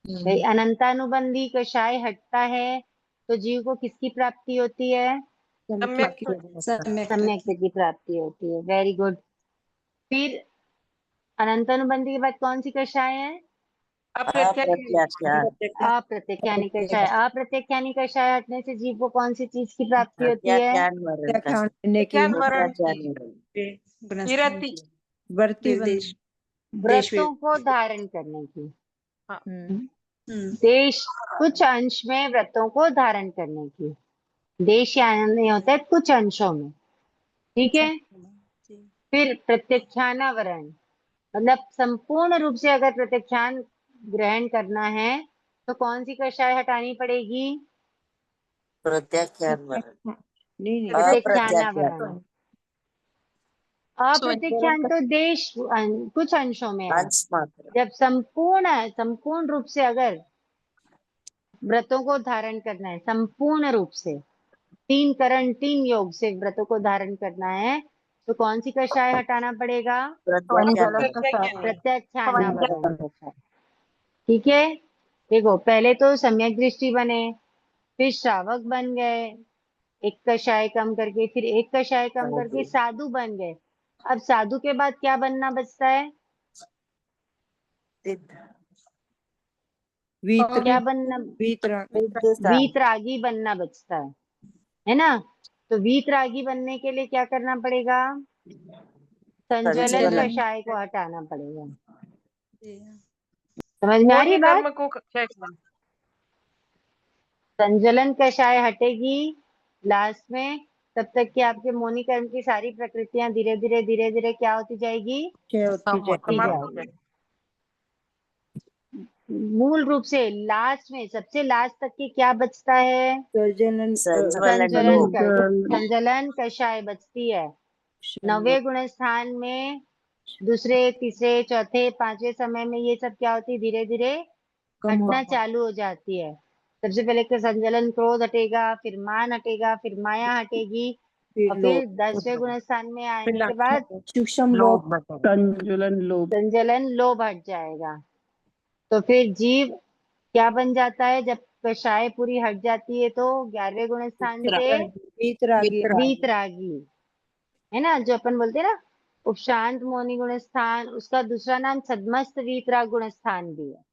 भाई। अनंतानुबंधी कषाय हटता है तो जीव को किसकी प्राप्ति होती है? सम्यक सम्यक सम्यक की प्राप्ति होती है। Very good. फिर अनंतानुबंधी के बाद कौन सी कषाय है? अप्रत्याख्यान। अप्रत्यख्यानी कषाय। अप्रत्यख्यानी कषाय हटने से जीव को कौन सी चीज की प्राप्ति होती है? प्रत्याख्यान मरण का। लेने की ज्ञान मरण की प्रत्याख्यान मरण। गुणस्थान किरति। वर्ती निर्देश देश व्रतों को धारण करने की। हम्म। देश कुछ अंश में व्रतों को धारण करने की। देश यानी नहीं होता है कुछ अंशों में। ठीक है। फिर प्रत्यक्षानावरण, मतलब संपूर्ण रूप से अगर प्रत्यक्षान ग्रहण करना है तो कौन सी कषाय हटानी पड़ेगी? प्रत्याख्यान मरण। नहीं प्रत्यक्षानावरण। अप्रत्याख्यान अप्रत्यक्षान तो देश कुछ अंशों में है। अंश मात्र। जब संपूर्ण रूप से अगर व्रतों को धारण करना है, संपूर्ण रूप से 3 करण 3 योग से व्रतों को धारण करना है, तो कौन सी कषाय हटाना पड़ेगा? प्रत्याख्यान मरण। प्रत्यक्षानावरण कषाय। ठीक है। देखो, पहले तो सम्यक दृष्टि बने, फिर श्रावक बन गए, एक कषाय कम करके, फिर एक कषाय कम करके साधु बन गए। अब साधु के बाद क्या बनना बचता है? क्या बनना? वीतरागी बनना बचता है ना। तो वीतरागी बनने के लिए क्या करना पड़ेगा? संज्वलन कषाय को हटाना पड़ेगा। समझ में आ रही मोहि बात? कर्म को क्षय करना। संज्वलन कषाय हटेगी लास्ट में, तब तक कि आपके मोनी कर्म की सारी प्रकृतियां धीरे धीरे क्या होती जाएगी? समाप्त हो जाएगी। जाएगी। मूल रूप से लास्ट में, सबसे लास्ट तक की क्या बचता है? संज्वलन कषाय बचती है। 9वें गुण स्थान में दूसरे तीसरे चौथे 5वें समय में ये सब क्या होती है? धीरे धीरे हटना चालू हो जाती है। सबसे पहले तो संजलन क्रोध हटेगा, फिर मान हटेगा, फिर माया हटेगी, और फिर 10वें गुण स्थान में आने के बाद सूक्ष्म लोभ संजलन लोभ हट जाएगा। तो फिर जीव क्या बन जाता है? जब कषाय पूरी हट जाती है तो 11वें गुण स्थान से वीतरागी, है ना, जो अपन बोलते हैं ना उपशांत मोनि गुण स्थान, उसका दूसरा नाम छद्मस्त वीतराग गुण स्थान भी है।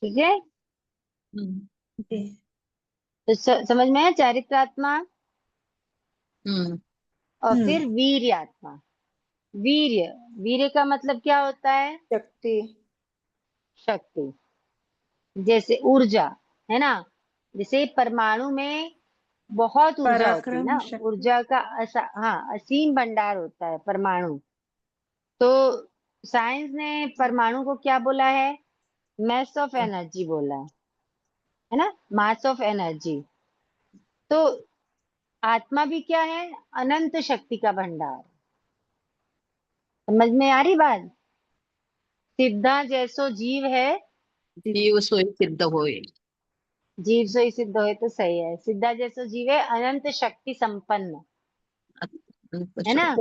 ठीक है। तो समझ में है? चारित्रात्मा और फिर वीर्य आत्मा। वीर्य का मतलब क्या होता है? शक्ति। जैसे ऊर्जा, है ना। जैसे परमाणु में बहुत ऊर्जा होती है ना, ऊर्जा का हाँ, असीम भंडार होता है परमाणु। तो साइंस ने परमाणु को क्या बोला है? मैस ऑफ एनर्जी बोला है ना, मास ऑफ एनर्जी। तो आत्मा भी क्या है? अनंत शक्ति का भंडार। समझ में आ रही बात? सिद्धा जैसो जीव है, जीव सोई सिद्ध होए। जीव सोई सिद्ध होए तो सही है। सिद्धा जैसो जीव है अनंत शक्ति संपन्न, है ना।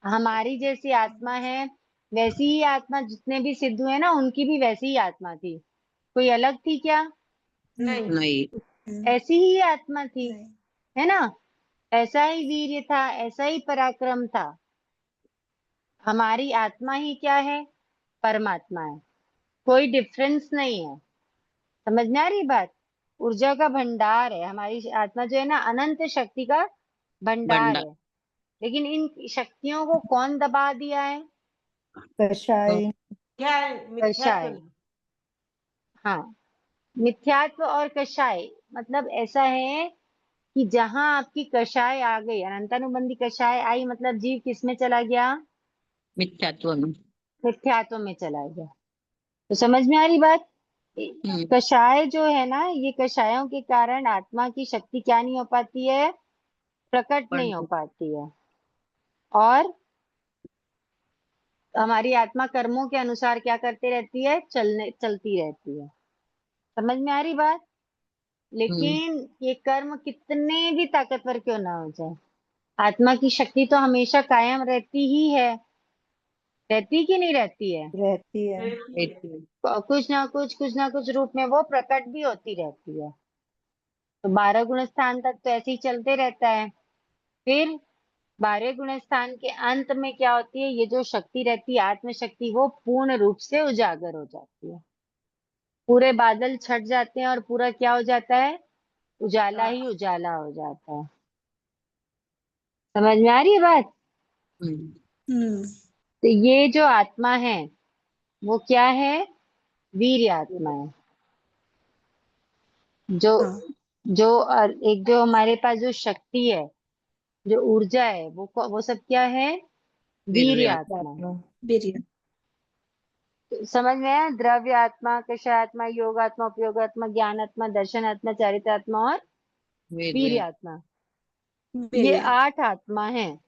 हमारी जैसी आत्मा है, वैसी ही आत्मा जितने भी सिद्धू है ना, उनकी भी वैसी ही आत्मा थी। कोई अलग थी क्या? नहीं। ऐसी ही आत्मा थी, है ना। ऐसा ही वीर्य था, ऐसा ही पराक्रम था। हमारी आत्मा ही क्या है? परमात्मा है। कोई डिफरेंस नहीं है। समझ में आ रही बात? ऊर्जा का भंडार है हमारी आत्मा, जो है ना, अनंत शक्ति का भंडार है। लेकिन इन शक्तियों को कौन दबा दिया है? कषाय। क्या है? मिथ्यात्व कषाय। नहीं। हाँ, मिथ्यात्व और कषाय मतलब ऐसा है कि जहां आपकी कषाय आ गई, अनंतानुबंधी कषाय आई, मतलब जीव किसमें चला गया? मिथ्यात्व में। मिथ्यात्व में चला गया। तो समझ में आ रही बात? कषाय जो है ना, ये कषायों के कारण आत्मा की शक्ति क्या नहीं हो पाती है? प्रकट नहीं हो पाती है। और हमारी आत्मा कर्मों के अनुसार क्या करती रहती है? चलती रहती है। समझ में आ रही बात? लेकिन ये कर्म कितने भी ताकतवर क्यों ना हो जाए, आत्मा की शक्ति तो हमेशा कायम रहती ही है। रहती कि नहीं रहती है? रहती है। कुछ ना कुछ रूप में वो प्रकट भी होती रहती है। तो 12 गुण स्थान तक तो ऐसे ही चलते रहता है। फिर 12 गुण स्थान के अंत में क्या होती है? ये जो शक्ति रहती है, आत्मशक्ति, वो पूर्ण रूप से उजागर हो जाती है। पूरे बादल छट जाते हैं और पूरा क्या हो जाता है? उजाला ही उजाला हो जाता है। समझ में आ रही है बात? तो ये जो आत्मा है वो क्या है? वीर्य आत्मा है। जो जो एक जो हमारे पास जो शक्ति है, जो ऊर्जा है, वो सब क्या है? वीर्य आत्मा। वीर्य। तो समझ में आया? द्रव्य आत्मा, कषाय आत्मा, योग आत्मा, उपयोग आत्मा, ज्ञान आत्मा, दर्शन आत्मा, चारित्र आत्मा और वीर्य आत्मा। ये 8 आत्मा है।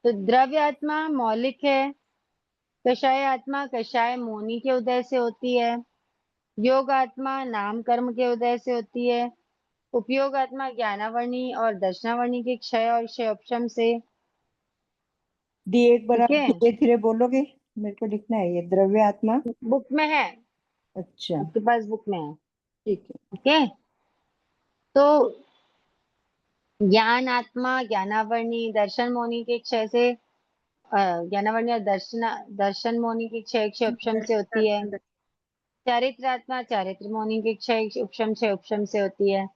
तो द्रव्य आत्मा मौलिक है, कषाय आत्मा कषाय मोनी के उदय से होती है, योग आत्मा नाम कर्म के उदय से होती है, उपयोग आत्मा ज्ञानावर्णी और दर्शनावर्णी के क्षय और क्षयोपशम से। दी एक बार आप ठीक है, धीरे धीरे बोलोगे, मेरे को लिखना है ये द्रव्य आत्मा। बुक में है, अच्छा आपके पास बुक में है। ठीक है। ओके, तो ज्ञान आत्मा ज्ञानावर्णी दर्शन मोनी के क्षय से, ज्ञानावर्णी और दर्शन मोनी के क्षय क्षयोपशम से होती है। चारित्र आत्मा चारित्र मोनी के क्षय उपशम से होती है।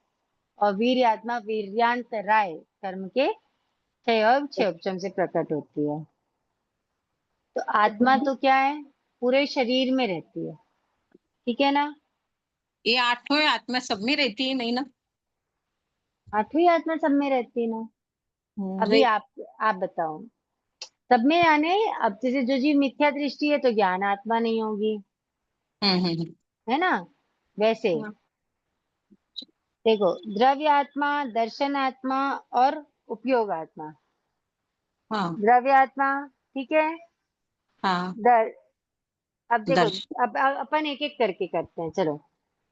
और वीर्य आत्मा वीर्यांत राय कर्म के क्षय और क्षयोपशम से प्रकट होती है। तो आत्मा तो क्या है? पूरे शरीर में रहती है। ठीक है ना? ये आठों आत्मा सब में रहती है नहीं ना? 8वीं आत्मा सब में रहती है ना? अभी आप बताओ, सब में यानी अब जैसे जो जीव मिथ्या दृष्टि है तो ज्ञान आत्मा नहीं होगी, है ना? वैसे देखो, द्रव्य आत्मा, दर्शन आत्मा और उपयोग आत्मा। द्रव्य आत्मा, ठीक है। दर अब देखो, अब अपन एक एक करके करते हैं, चलो।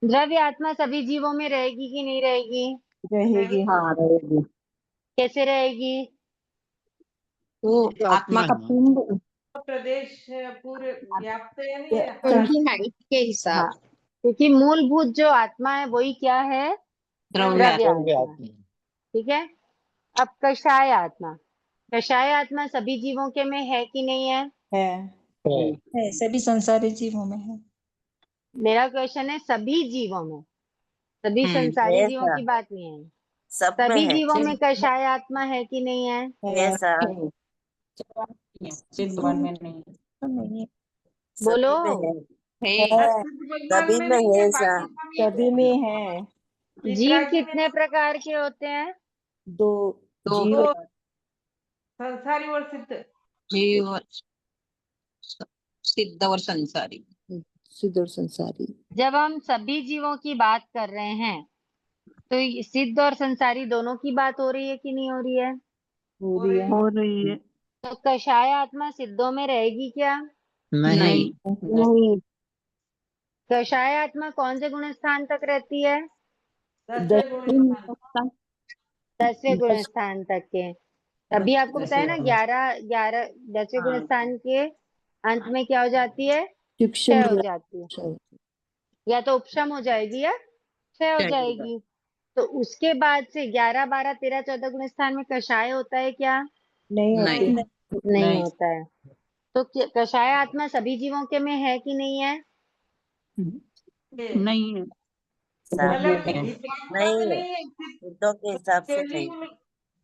द्रव्य आत्मा सभी जीवों में रहेगी कि नहीं रहेगी? रहेगी। हाँ रहेगी। कैसे रहेगी? वो आत्मा का पिंड प्रदेश पूरे व्याप्त है नहीं है? उनकी हाइट के हिसाब। हाँ, क्योंकि मूलभूत जो आत्मा है वही क्या है? द्रव्य आत्मा। ठीक है। अब कषाय आत्मा, कषाय आत्मा सभी जीवों के में है कि नहीं है? है, सभी संसारी जीवों में है। मेरा क्वेश्चन है सभी जीवों में, सभी संसारी जीवों की बात नहीं है। सभी जीवों में कषाय आत्मा है कि नहीं है? सिद्ध मन में नहीं। तो नहीं है। बोलो। सभी में नहीं है, बाकी सभी में है। जीव कितने प्रकार के होते हैं? 2 जीव। तो संसारी और सिद्ध। जीव सिद्ध और संसारी। सिद्ध और संसारी। जब हम सभी जीवों की बात कर रहे हैं तो ये सिद्ध और संसारी दोनों की बात हो रही है कि नहीं हो रही है? हो रही है। हो रही है। तो कषाय आत्मा सिद्धों में रहेगी क्या? नहीं। कषाय आत्मा कौन से गुण स्थान तक रहती है? 10वें गुण स्थान तक के। अभी आपको बताया ना, 10वें गुण स्थान के अंत में क्या हो जाती है? क्षय हो जाती है। या तो उपशम हो जाएगी या क्षय हो जाएगी। तो उसके बाद से 11, 12, 13, 14 गुण स्थान में कषाय होता है क्या? नहीं होती। नहीं होता है। तो कषाय आत्मा सभी जीवों के में है कि नहीं है? नहीं है।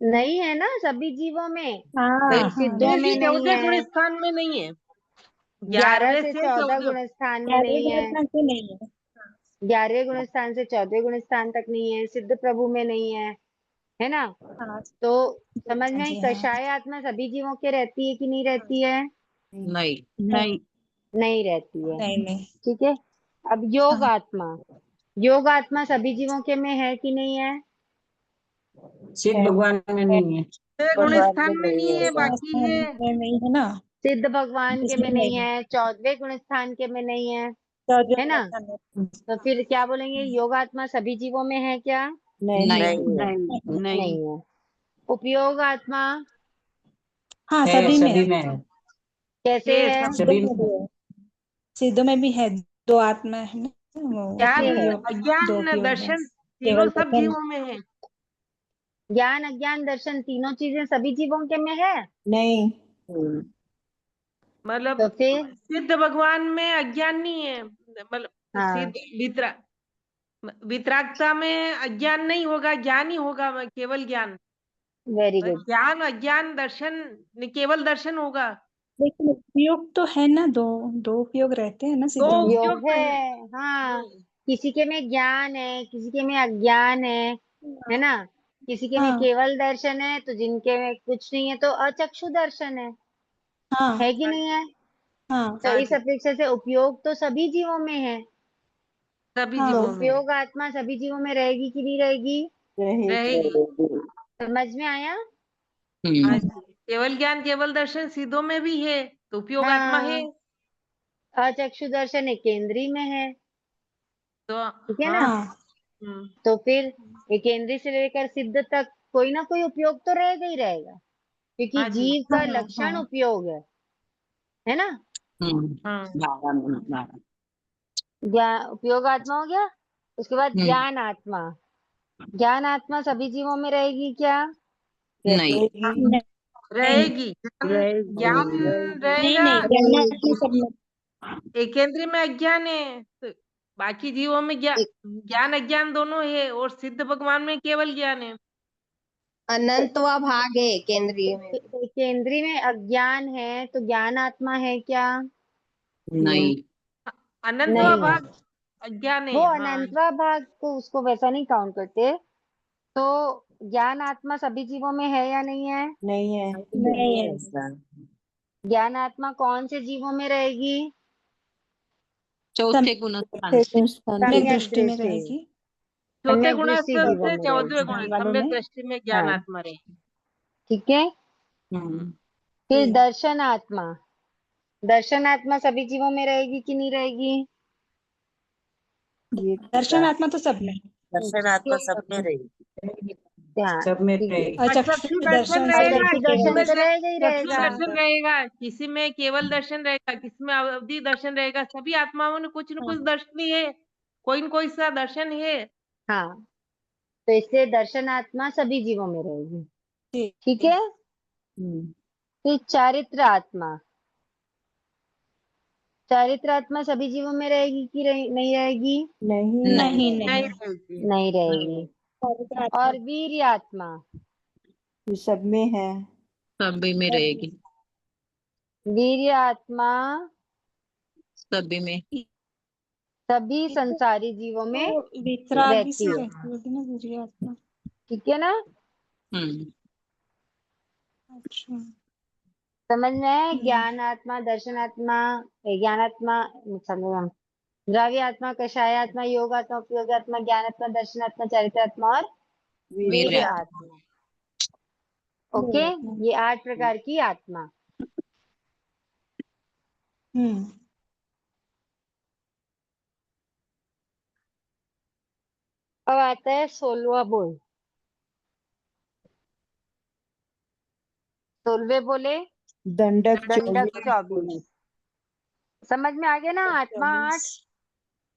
नहीं है ना, सभी जीवों में। हाँ, सिद्धों में नहीं है, गुण स्थान में नहीं है। 11 11वें से से 14 14 गुण स्थान में नहीं है। नहीं है। 11वें गुण स्थान से 14वें गुण स्थान तक नहीं है, सिद्ध प्रभु में नहीं है ना? हाँ तो समझ में आई, जी हाँ। कषाय आत्मा सभी जीवों के रहती है कि नहीं रहती है? नहीं। नहीं। नहीं रहती है। नहीं नहीं। ठीक है। अब योग हाँ। आत्मा, योग आत्मा सभी जीवों के में है कि नहीं है? शिव भगवान में नहीं है। गुण स्थान में नहीं है, बाकी है। में नहीं है ना, सिद्ध भगवान के में इसलिए नहीं नहीं। है, 14वें गुण स्थान के में नहीं है, चौदह है ना? में तो फिर क्या बोलेंगे, योगात्मा सभी जीवों में है क्या? नहीं। नहीं। नहीं है। उपयोग आत्मा हाँ है, सभी में सभी है। में है। कैसे ये है? सब सिद्धों सभी में भी है, सिद्धों में भी है। दो आत्मा है ना, वो कैसे ज्ञान, है? उपयोग, दो अज्ञान, उपयोग है। दर्शन तीनों केवल सब दर्शन जीवों में है। ज्ञान अज्ञान दर्शन तीनों चीजें सभी जीवों के में है? नहीं। मतलब तो फिर सिद्ध भगवान में अज्ञान नहीं है, मतलब हाँ, सिद्ध वितरागता में अज्ञान नहीं होगा, ज्ञान ही होगा, केवल ज्ञान। Very good. ज्ञान अज्ञान दर्शन, केवल दर्शन होगा। लेकिन उपयोग तो है ना, दो दो उपयोग रहते हैं ना दो सिद्धों में। उपयोग योग तो है। है, हाँ। किसी के में ज्ञान है, किसी के में अज्ञान है ना? किसी के में हाँ केवल दर्शन है, तो जिनके में कुछ नहीं है तो अचक्षु दर्शन हाँ है कि नहीं है? हाँ तो हाँ इस जी, अपेक्षा से उपयोग तो सभी जीवों में है। सभी हाँ। तो जीवों में उपयोग आत्मा सभी जीवों में रहेगी कि नहीं रहेगी? रहेगी। समझ में आया? हाँ हम्म। जी, केवल ज्ञान केवल दर्शन सिद्धों में भी है, तो उपयोग आत्मा है। हाँ, अचक्षु दर्शन एक केंद्रीय में है। तो ठीक है ना? हाँ। हाँ हम्म, तो फिर ये केंद्रीय से लेकर सिद्ध तक कोई ना कोई उपयोग तो रहेगा ही रहेगा, क्योंकि हाँ जी, जीव का हाँ लक्षण हाँ उपयोग है ना? हाँ 12। ज्ञान उपयोग आत्मा हो गया। उसके बाद हम्म। ज्ञान आत्मा, ज्ञान आत्मा सभी जीवों में रहेगी क्या? नहीं। नहीं रहेगी। ज्ञान नहीं रहेगा। नहीं, ज्ञानात्मा सब में। एक केंद्रीय में अज्ञान है, तो बाकी जीवों में ज्ञान अज्ञान दोनों है, और सिद्ध भगवान में केवल ज्ञान है। अनंतवा भाग है केंद्रीय में। केंद्रीय में अज्ञान है तो ज्ञान आत्मा है क्या? नहीं। अनंतवा नहीं है। भाग अज्ञान वो है, हाँ। अनंतवा भाग को उसको वैसा नहीं काउंट करते। तो ज्ञान आत्मा सभी जीवों में है या नहीं है? नहीं है। नहीं है। ज्ञान आत्मा कौन से जीवों में रहेगी? चौथे गुण स्थान चौथे से। गुण स्थान से। सम्यक सम्यक दृष्टि में दृष्टि, रहेगी। चौथे सम्यक दृष्टि गुणस्थान जीवों से में 14वें रहेगी। गुण, ध्यान वालों सम्यक में। दृष्टि में ज्ञान हाँ, आत्मा रहेगी। ठीक है। हम्म। फिर दर्शन आत्मा, दर्शन आत्मा सभी जीवों में रहेगी कि नहीं रहेगी? ये दर्शन आत्मा तो सब में। दर्शनात्मा सब में रहेगी। ध्यान, सब में ठीक है। रहेगी। चक्षु चक्षु दर्शन दर्शन से रहेगा, अचक्षु लेके किसी केवल दर्शन में तो दर्शन। रहेगा ही चक्षु रहेगा। दर्शन रहेगा, किसी में केवल दर्शन रहेगा, किसी में अवधि दर्शन रहेगा। सभी आत्माओं में कुछ न हाँ कुछ दर्शन ही है, कोई न कोई सा दर्शन है। हाँ, तो इसलिए दर्शन आत्मा सभी जीवों में रहेगी। ठीक ठीक है। हम्म। फिर चारित्र आत्मा, चारित्र आत्मा सभी जीवों में रहेगी कि नहीं रहेगी? नहीं। नहीं नहीं नहीं। रहेगी। नहीं रहेगी। पवित्र आत्मा और वीर आत्मा, ये सब में है। सभी में रहेगी। वीर आत्मा सभी में। सभी संसारी जीवों में तो वितरागी रहती सी है। रहती होगी ना वीर्य आत्मा। ठीक है ना? हम्म। अच्छा। समझ में है? ज्ञान आत्मा, दर्शन आत्मा, ज्ञान आत्मा, समझ, द्रव्य आत्मा, कषाय आत्मा, योग आत्मा, उपयोग आत्मा, ज्ञान आत्मा, दर्शन आत्मा, चारित्र आत्मा और वीर वीर्य आत्मा। आत्मा। ओके, ये 8 प्रकार की आत्मा। हम्म। अब आता है 16वां बोल। 16वें बोले दंडक दंडक 24। 24। समझ में आ गया ना? आत्मा 8।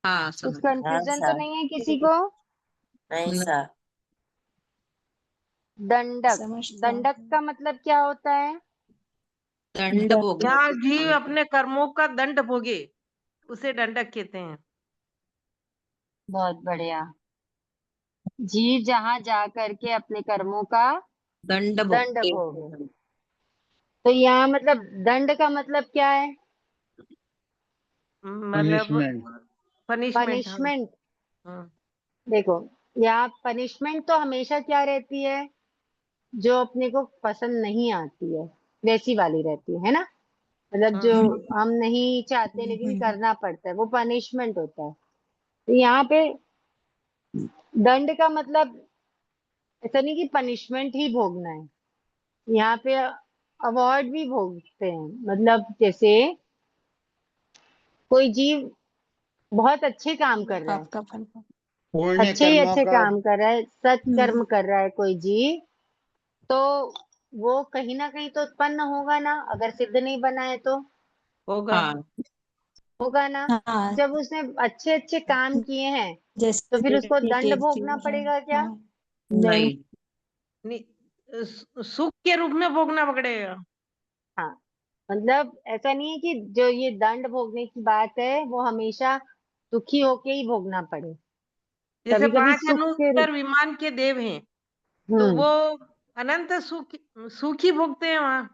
हाँ कुछ समझ। कंफ्यूजन तो नहीं है किसी को? नहीं सर। दंडक, समझता हूँ। दंडक का मतलब क्या होता है? दंड भोगने जहाँ के जीव स्थान अपने कर्मों का दंड भोगे, उसे दंडक कहते हैं। बहुत बढ़िया। जीव जहां जा करके अपने कर्मों का दंड दंड भोगते भोगे। हैं। तो यहाँ मतलब दंड का मतलब क्या है? मतलब पनिशमेंट। पनिशमेंट, हाँ। पनिशमेंट। हाँ, देखो, यहाँ पनिशमेंट तो हमेशा क्या रहती है, जो अपने को पसंद नहीं आती है वैसी वाली रहती है ना। मतलब जो हाँ, हम नहीं चाहते लेकिन करना पड़ता है, वो पनिशमेंट होता है। तो यहाँ पे दंड का मतलब ऐसा नहीं कि पनिशमेंट ही भोगना है, यहाँ पे अवार्ड भी भोगते हैं। मतलब जैसे कोई जीव बहुत अच्छे काम कर रहा है, आपका फल। पुण्य अच्छे ही कर्मों अच्छे का काम कर रहा है, सत्कर्म कर रहा है कोई जीव, तो वो कहीं ना कहीं तो उत्पन्न होगा ना, अगर सिद्ध नहीं बना है तो होगा। हाँ होगा ना। हाँ, जब उसने अच्छे अच्छे काम किए हैं तो फिर जैसे उसको दंड कि भोगना है। पड़ेगा क्या? हाँ, नहीं। नहीं, सुख के रूप में भोगना पड़ेगा। हाँ, मतलब ऐसा नहीं है कि जो ये दंड भोगने की बात है वो हमेशा दुखी होके ही भोगना पड़े, जैसे कभी कभी पांच सुख के अनुत्तर रूप। विमान के देव हैं, तो हम्म। वो अनंत सुख ही भोगते हैं वहां।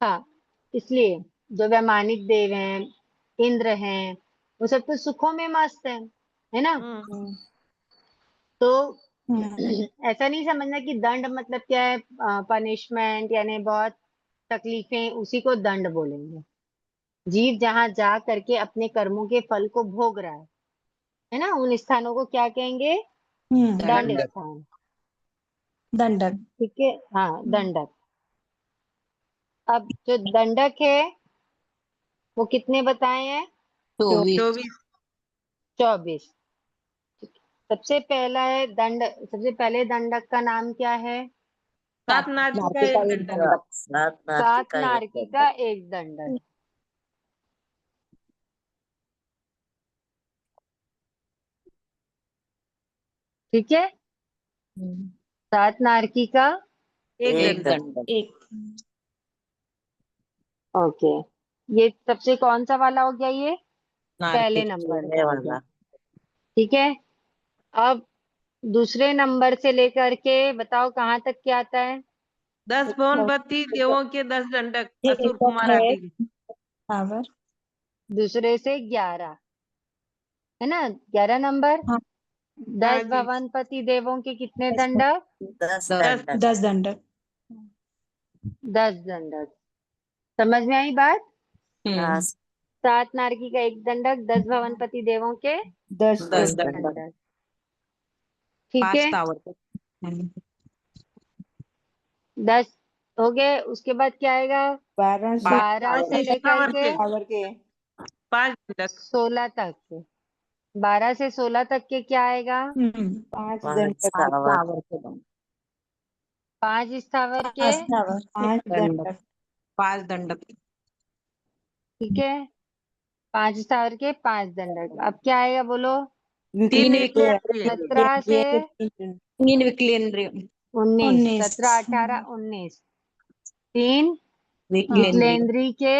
हाँ, इसलिए जो वैमानिक देव हैं, इंद्र हैं, वो सब तो सुखों में मस्त है ना। हम्म, तो हम्म, ऐसा नहीं समझना कि दंड मतलब क्या है, पनिशमेंट यानी बहुत तकलीफें, उसी को दंड बोलेंगे। जीव जहां जा करके अपने कर्मों के फल को भोग रहा है ना, उन स्थानों को क्या कहेंगे? दंड दंडक। स्थान। दंडक। ठीक है, हाँ, दंडक। अब जो दंडक है वो कितने बताए हैं? 24। 24। 24। सबसे पहला है दंड, सबसे पहले दंडक का नाम क्या है? सात नारकी का एक दंडक। सात नारकी सात का एक नारकी दंडक। का एक दंडक। ठीक है, सात नारकी का एक एक दंडक। दंडक। एक। ओके। ये सबसे कौन सा वाला हो गया? ये नारकी पहले नंबर का पहले हो गया। वाला। ठीक है, अब दूसरे नंबर से लेकर के बताओ कहाँ तक क्या आता है? 10 भुवनपति देवों के 10 दंडक असुर एक कुमार है आदि। पावर। दूसरे से 11 है ना, 11 नंबर। हाँ, 10 हाँ जी, भवनपति देवों के कितने 10 दंडक? 10 10। दंडक। 10 दंडक। 10 दंडक। समझ में आई बात? हाँ, सात नारकी का एक दंडक, 10 भवनपति देवों के 10 10 एक दंडक। दंडक। दंडक। ठीक 5 है, टावर। 10 हो गए। उसके बाद क्या आएगा? 12 से 12 से लेकर स्थावर के के पावर के 5 दंडक। 16 तक के। 12 से 16 तक के क्या आएगा? 5 5 दंडक। टावर। 5 स्थावर के। 5 टावर। 5 दंडक। दंडक। 5 दंडक। ठीक है, 5 स्थावर के 5 दंडक। अब क्या आएगा बोलो? 3 विक्लेंद्रिय। विक्लेंद्रिय। 17 से ये 3 3 विकलेंद्रिय। 19। 19। 17, 18, 19। 3 विकलेंद्रिय। विकलेंद्री के।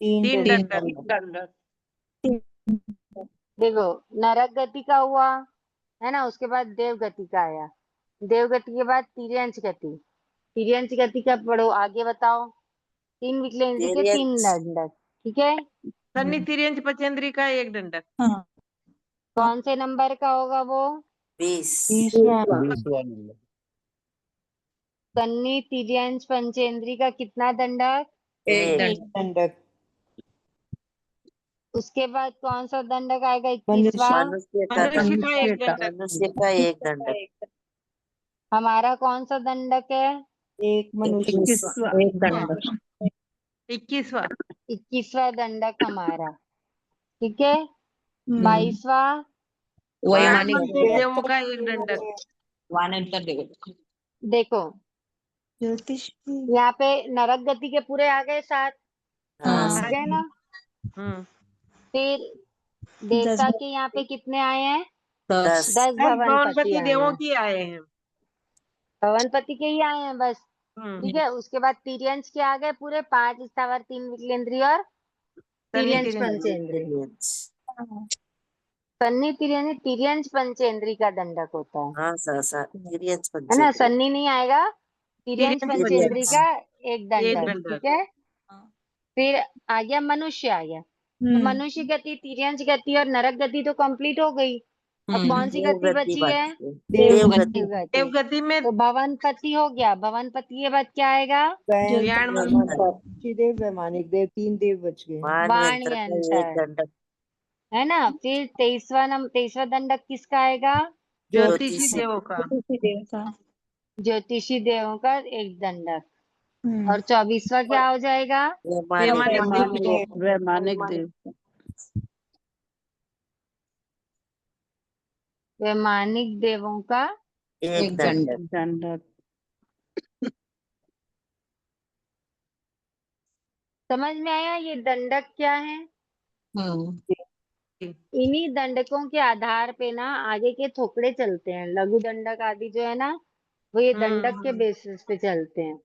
3 3 दंडक। दंडक। देखो, नरक गति का हुआ है ना, उसके बाद देव गति का आया, देव गति के बाद तिर्यंच गति। तिर्यंच गति का पढ़ो, आगे बताओ। 3 विकलेंद्री के 3 तिर्यंच। दंडक। ठीक है, सन्नी तिर्यंच पचेंद्री का एक दंडक। हाँ, कौन से नंबर का होगा वो? 20। 20वां 20वां नंबर। सन्नी तिर्यंच पंचेंद्री का कितना दंडक? एक। एक। दंडक। उसके बाद कौन सा दंडक आएगा? मनुष्य 21वां। मनुष्य का मनुष्य का दंडक। एक दंडक। मनुष्य का एक दंडक। हमारा कौन सा दंडक है? एक मनुष्य। 21 एक दंडक। 21वां। 21वां दंडक हमारा। ठीक है, हम्म, 22वां। वैमानिक वैमानिक देवों का एक दंडक। वानंतर देव। देखो, ज्योतिष। यहाँ पे नरक गति के पूरे आ गए 7। हाँ, आ हाँ, गए ना? हम्म, फिर 10 देवता के यहाँ पे कितने आए हैं? 10। 10 10 भवनपति भवनपति आए देवों हैं। की आए हैं। भवनपति के ही आए हैं बस। हम्म, ठीक है, उसके बाद तिर्यंच के आ गए पूरे 5 स्थावर, 3 विकलेंद्रिय और सन्नी तिर्यंच तिर्यंच। पंचेंद्री। सन्नी तिर्यंच, तिर्यंच पंचेंद्री का दंडक होता हाँ सर तिर्यंच है ना। पंचेंद्रिय। सन्नी नहीं आएगा, तिर्यंच तिर्यंच पंचेंद्री तिर्यंच का पंचेंद्री एक एक दंडक। दंडक। ठीक है, फिर आ गया मनुष्य, आ गया। तो मनुष्य गति, तिर्यंच गति और नरक गति तो कंप्लीट हो गई। अब कौन सी गति बची है? देवगति। देवगति। देवगति में तो भवनपति हो गया। भवनपति के बाद क्या आएगा? देव, वैमानिक देव, 3 देव बच गए। वाणयंत्र, है ना। फिर 23वां दंडक किसका आएगा? ज्योतिषी देवों का। देव का। ज्योतिषी देवों का एक दंडक। और 24वां क्या हो जाएगा? वैमानिक देव। वैमानिक देव। वैमानिक देवों का एक दंडक। समझ में आया? ये दंडक क्या है? इन्हीं दंडकों के आधार पे ना आगे के थोपड़े चलते हैं। लघु दंडक आदि जो है ना, वो ये दंडक के बेसिस पे चलते हैं।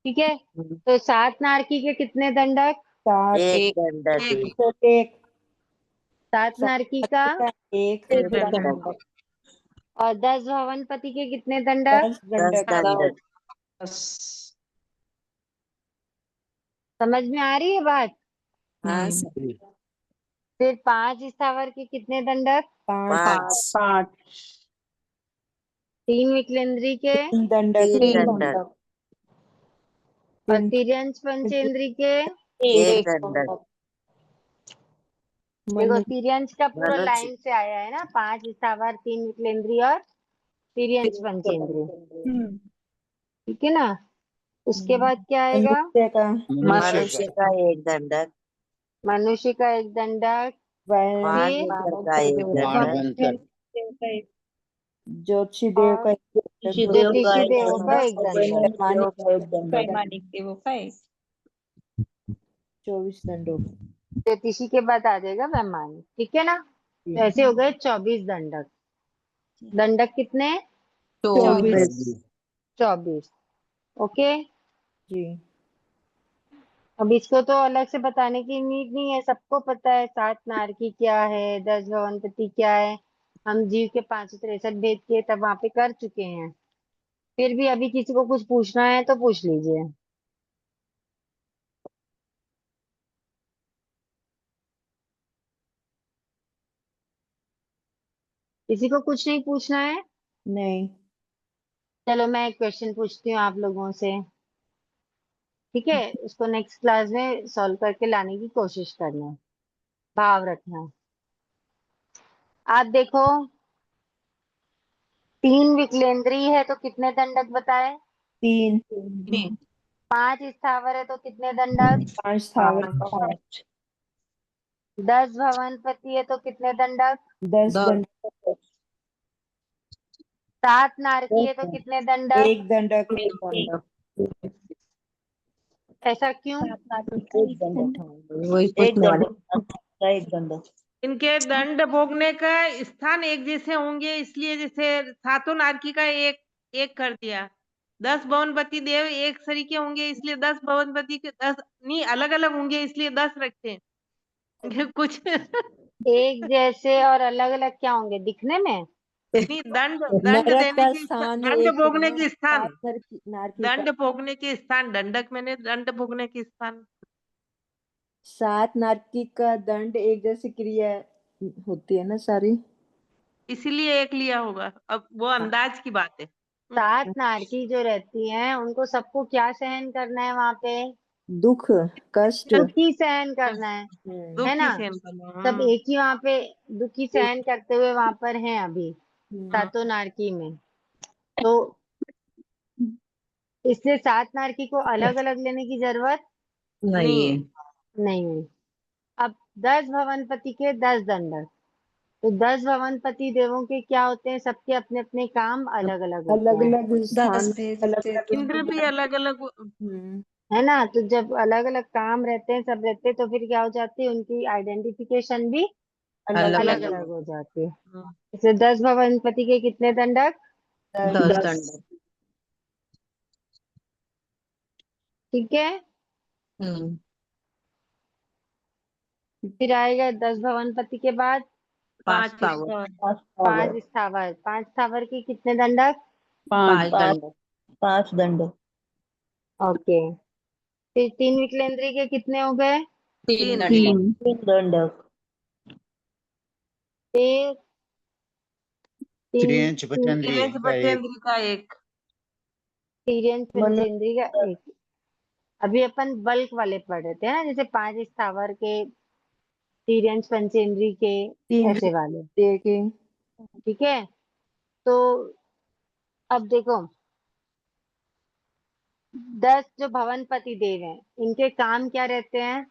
ठीक है। तो 7 नारकी के कितने दंडक? 7 नारकी का एक दंडक। और 10 भवनपति के कितने दंडक? 10 दंडक। समझ में आ रही है बात? जी। फिर 5 स्थावर के कितने दंडक? 5 3 विकलेंद्री के दंडक। और तिर्यंच पंचेंद्री के। देखो तिर्यंच का पूरा लाइन से आया है ना, 5 स्थावर, 3 विकलेंद्री और तिर्यंच पंचेंद्री। ठीक है ना। उसके बाद क्या आएगा? मनुष्य का मनुष्य का एक दंडक। वाणियंत्र। ज्योतिषी देव का ज्योतिषी देवों का एक दंडक। वैमानिक देवों का एक। 24 दंडों। ज्योतिषी के बाद आ जाएगा वैमानिक। ठीक है ना। तो ऐसे हो गए 24 दंडक। दंडक कितने? 24। ओके। जी। अब इसको तो अलग से बताने की नीड नहीं है, सबको पता है 7 नारकी क्या है, 10 भवनपति क्या है। हम जीव के 563 भेद के तब वहां पे कर चुके हैं। फिर भी अभी किसी को कुछ पूछना है तो पूछ लीजिए। किसी को कुछ नहीं पूछना है? नहीं। चलो मैं एक क्वेश्चन पूछती हूँ आप लोगों से। ठीक है। उसको नेक्स्ट क्लास में सॉल्व करके लाने की कोशिश करना, भाव रखना। आप देखो 3 विकलेंद्री है तो कितने दंडक बताए? 3। 5 स्थावर है तो कितने दंडक? 5 स्थावर। 10 भवनपति है तो कितने दंडक? 10 दंडक। 7 नारकी है तो कितने दंडक? 1 दंडक। ऐसा क्यों? इनके दंड भोगने का स्थान एक जैसे होंगे, इसलिए जैसे सातों नारकी का एक कर दिया। 10 भवनपति देव एक सरीके होंगे, इसलिए 10 भवनपति के 10 नहीं, अलग अलग होंगे इसलिए 10 रखते हैं। कुछ एक जैसे और अलग अलग क्या होंगे दिखने में? नहीं, दंड नरक देने का के स्थान दंड एक भोगने है, के स्थान, 7 नारकी दंड का। भोगने के स्थान, दंडक मैंने दंड भोगने के स्थान। 7 नारकी का दंड एक जैसी क्रिया होती है ना सारी, इसीलिए एक लिया होगा। अब वो अंदाज की बात है। 7 नारकी जो रहती हैं उनको सबको क्या सहन करना है वहां पे? दुख, कष्ट। दुख ही सहन करना है दुख ना। ही सहन करना। सब एक ही वहां पे दुख ही सहन करते हुए वहां पर हैं अभी सातों नारकी में। तो इसलिए 7 नारकी को अलग अलग लेने की जरूरत नहीं। नहीं है। अब 10 भवनपति के 10 दंडक। तो 10 भवनपति देवों के क्या होते हैं? सबके अपने अपने काम अलग अलग होते अलग हैं, अलग स्थान, 10 भेद अलग देते हैं। इंद्र भी अलग अलग। है ना। तो जब अलग अलग काम रहते हैं, सब रहते हैं, तो फिर क्या हो जाती है? उनकी आइडेंटिफिकेशन भी अलग अलग अलग हो जाती है। इसलिए 10 भवनपति के कितने दंडक? 10। ठीक है। फिर आएगा 10 भवनपति के बाद 5 5 स्थावर। 5 स्थावर के कितने दंडक? 5 दंड। ओके। फिर 3 विकलेंद्री के कितने हो गए? तीन दंडक। तीन दंडक। एक तीन त्रियंच पचेंद्रिय त्रियंच का एक, पचेंद्री का एक, तिर्यंच मनु पंचेंद्रिय का एक। अभी अपन बल्क वाले पढ़ रहे थे ना, जैसे 5 स्थावर के, तिर्यंच पंचेंद्रिय के, 3 ऐसे वाले। दे के। ठीक है, तो अब देखो 10 जो भवनपति देव हैं, इनके काम क्या रहते हैं?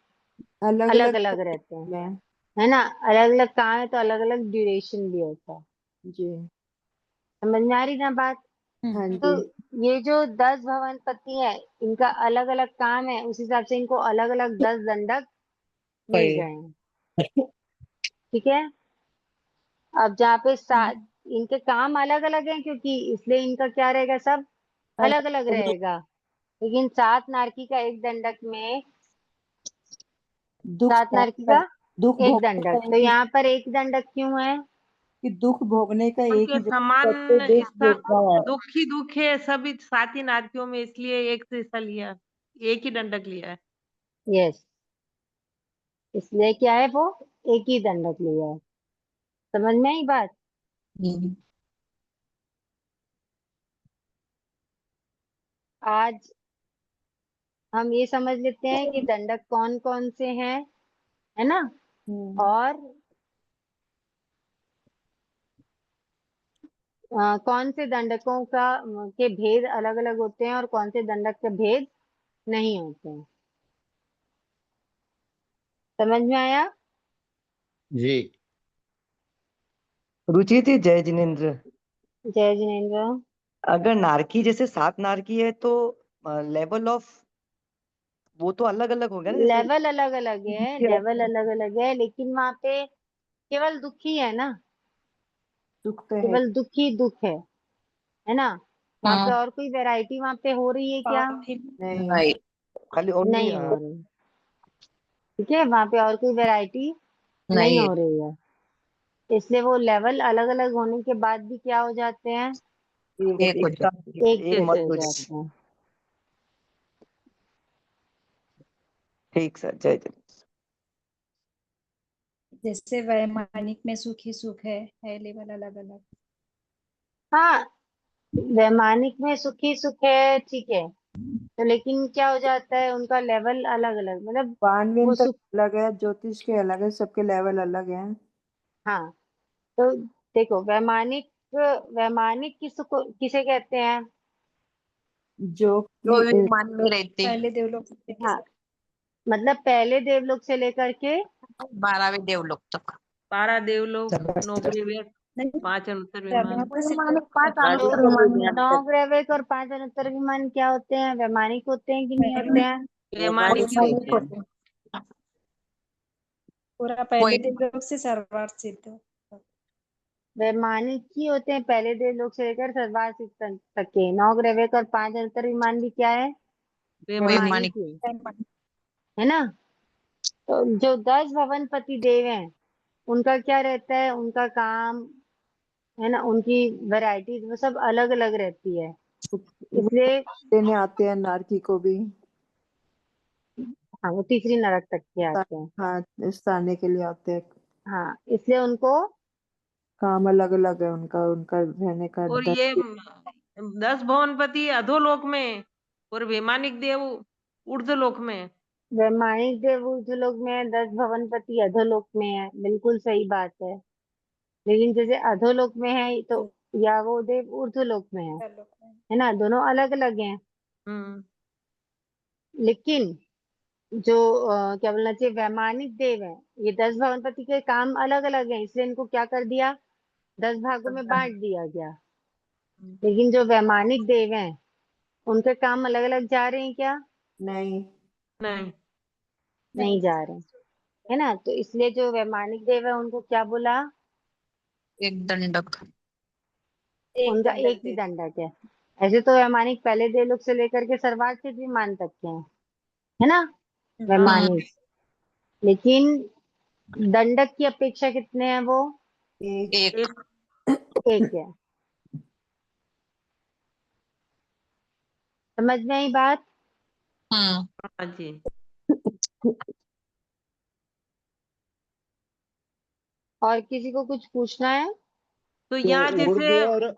अलग अलग अलग अलग रहते हैं, में। है ना। अलग अलग काम है तो अलग अलग ड्यूरेशन भी होता है। जी। समझ में आ रही ना बात? हाँ तो जी। ये जो 10 भवनपति है, इनका अलग अलग काम है, उस हिसाब से इनको अलग अलग 10 दंडक मिल गए हैं। ठीक है, अब जहाँ पे इनके काम अलग अलग हैं, क्योंकि इसलिए इनका क्या रहेगा, सब अलग अलग रहेगा। लेकिन 7 नारकी का एक दंडक में, दुख 7 सहन नारकी कर, का दुख एक भोगने का दंडक, तो एक ही, यहाँ पर एक दंडक क्यों है? कि दुख भोगने का एक उनके ही समान सबसे दुख स्थान, भोगता है। दुख ही दुख है सभी 7 ही नारकियों में, इसलिए एक से हिस्सा लिया, एक ही दंडक लिया है। यस, इसलिए क्या है, वो एक ही दंडक लिया है। समझ में आई बात? आज हम ये समझ लेते हैं कि दंडक कौन कौन से हैं, है ना। और कौन से दंडकों का के भेद अलग अलग होते हैं और कौन से दंडक के भेद नहीं होते हैं। समझ में आया? जी। रुचि थी जय जिनेन्द्र। जय जिनेन्द्र। अगर नारकी जैसे 7 नारकी है तो लेवल ऑफ वो तो अलग अलग होगा ना, जैसे लेवल अलग अलग है, लेवल अलग अलग है, लेकिन वहां पे केवल दुख ही है ना, दुख तो है। केवल दुख ही दुख है ना। वहां पे और कोई वैरायटी वहां पे हो रही है क्या? पाप ही नहीं, खाली ओनली नहीं हो रही। ठीक है, वहां पे और कोई वैरायटी नहीं हो रही है, इसलिए वो लेवल अलग अलग होने के बाद भी क्या हो जाते हैं, एक एक जैसे मत हो कुछ। जाते हैं। ठीक सर, जय जय। जैसे वैमानिक में सुख ही सुख है लेवल अलग अलग। हाँ, वैमानिक में सुखी सुख है, ठीक है, तो लेकिन क्या हो जाता है, उनका लेवल अलग अलग, मतलब वो पानवेन तक सुख। अलग है, ज्योतिष के अलग है, सबके लेवल अलग हैं। हाँ, तो देखो वैमानिक, वैमानिक किसे कहते हैं? जो जो कि विमान में रहते पहले देवलोक से हाँ, मतलब पहले देवलोक से लेकर के 12वें देवलोक तक। 12 देवलोक, 9 ग्रह, नहीं, 5 अनुत्तर विमान। वैमानिक 5 तो अनुत्तर विमान में 9 ग्रैविक और 5 अनुत्तर विमान क्या होते हैं, वैमानिक होते हैं कि नहीं होते हैं? वैमानिक ही होते हैं। होते हैं। पूरा पहले कोई देवलोक से सर्वार्थ सिद्ध। वैमानिक ही होते हैं, पहले देवलोक से लेकर सर्वार्थ सिद्ध तक के। 9 ग्रैविक और 5 अनुत्तर विमान भी क्या है, वैमानिक वैमानिक। ही है ना। तो जो 10 भवनपति देव हैं, उनका क्या रहता है, उनका काम, है ना, उनकी वैरायटीज वो सब अलग अलग रहती है, वो इसलिए देने आते हैं नारकी को भी। हाँ, वो तीसरी नरक तक के आते हैं। हाँ, स्थाने के लिए आते हैं। हाँ, इसलिए उनको काम अलग अलग है उनका, उनका रहने का और ये 10 भवनपति अधोलोक में, और वैमानिक देव ऊर्ध्वलोक में। वैमानिक देव ऊर्ध्वलोक में है, 10 भवनपति अधोलोक में है, बिल्कुल सही बात है। लेकिन जैसे अधोलोक में है तो, या वो देव ऊर्ध्वलोक में है ना, दोनों अलग अलग हैं। हम्म। लेकिन जो क्या बोलना चाहिए, वैमानिक देव है, ये 10 भवनपति के काम अलग अलग हैं, इसलिए इनको क्या कर दिया, 10 भागों में बांट दिया गया। लेकिन जो वैमानिक देव हैं, उनके काम अलग अलग जा रहे हैं क्या? नहीं। नहीं। नहीं जा रहे, है ना। तो इसलिए जो वैमानिक देव है, उनको क्या बोला, एक दंडक। उनका एक ही दंडक है। ऐसे तो वैमानिक पहले देवलोक से लेकर के सर्वार्थ सिद्ध विमान तक के हैं, है ना, वैमानिक। लेकिन दंडक की अपेक्षा कितने हैं वो, एक। एक। एक है। समझ में आई बात? हम्म। हाँ जी। और किसी को कुछ पूछना है? तो तो यहाँ जैसे ऊर्ध्व और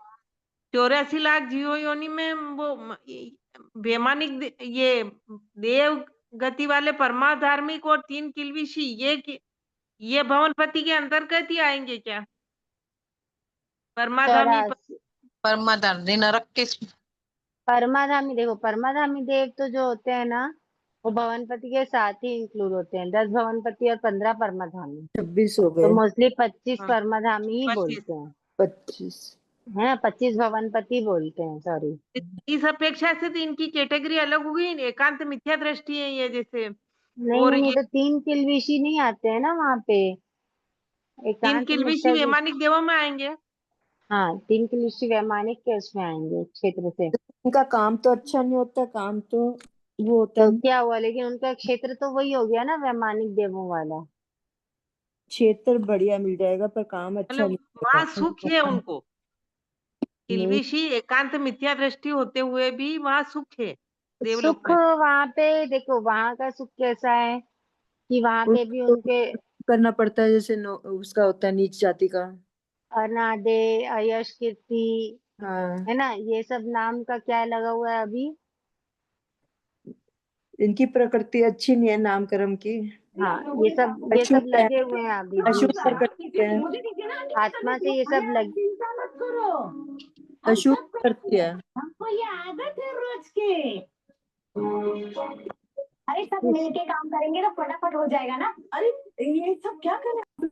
84 लाख जीव योनि में वो वैमानिक ये देव गति वाले परमाधार्मिक और 3 किल्बिशी ये भवनपति के अंतर्गत ही आएंगे क्या? परमाधामी 84 परमाधामी नरक के परमाधामी, देखो परमाधामी देव तो जो होते हैं ना, वो भवनपति के साथ ही इंक्लूड होते हैं। 10 भवनपति और 15 परमाधामी, 26 हो तो गए। मोस्टली 25 हाँ, परमाधामी ही 25 बोलते हैं, 25 है ना, 25 भवनपति बोलते हैं, सॉरी। इस अपेक्षा से तो इनकी कैटेगरी अलग हो गई। एकांत मिथ्या दृष्टि है ये जैसे, नहीं और नहीं, ये तो 3 किल्बिशी नहीं आते हैं ना वहाँ पे, 3 एकांत किल्बिशी मिथ्या। वैमानिक देवों में आएंगे। हाँ, 3 किल्बिशी वैमानिक के उसमें आएंगे क्षेत्र से। उनका काम तो अच्छा नहीं होता, काम तो वो होता तो है। क्या हुआ, लेकिन उनका क्षेत्र तो वही हो गया ना, वैमानिक देवों वाला। क्षेत्र बढ़िया मिल जाएगा पर काम अच्छा नहीं मतलब वहां सुख है होगा। उनको। नहीं, किल्बिशी एकांत मिथ्या दृष्टि होते हुए भी वहां सुख है देवलोक सुख में। वहां पे देखो, वहां का सुख कैसा है कि वहां पे भी उसको उनके करना पड़ता है जैसे उसका होता है नीच जाति का। अनादे, अयश, कीर्ति, हाँ, है ना, ये सब नाम का क्या लगा हुआ है अभी। इनकी प्रकृति अच्छी नहीं है नामकरण की। हाँ, ये सब अशुभ है, लगे हुए हैं अभी दूर अशुभ से, प्रकृति है, आत्मा से ये सब लग। अशुभ प्रकृति है। हमको ये आदत है रोज की। अरे सब इस- मिलके काम करेंगे तो फटाफट हो जाएगा ना। अरे ये सब क्या कर रहे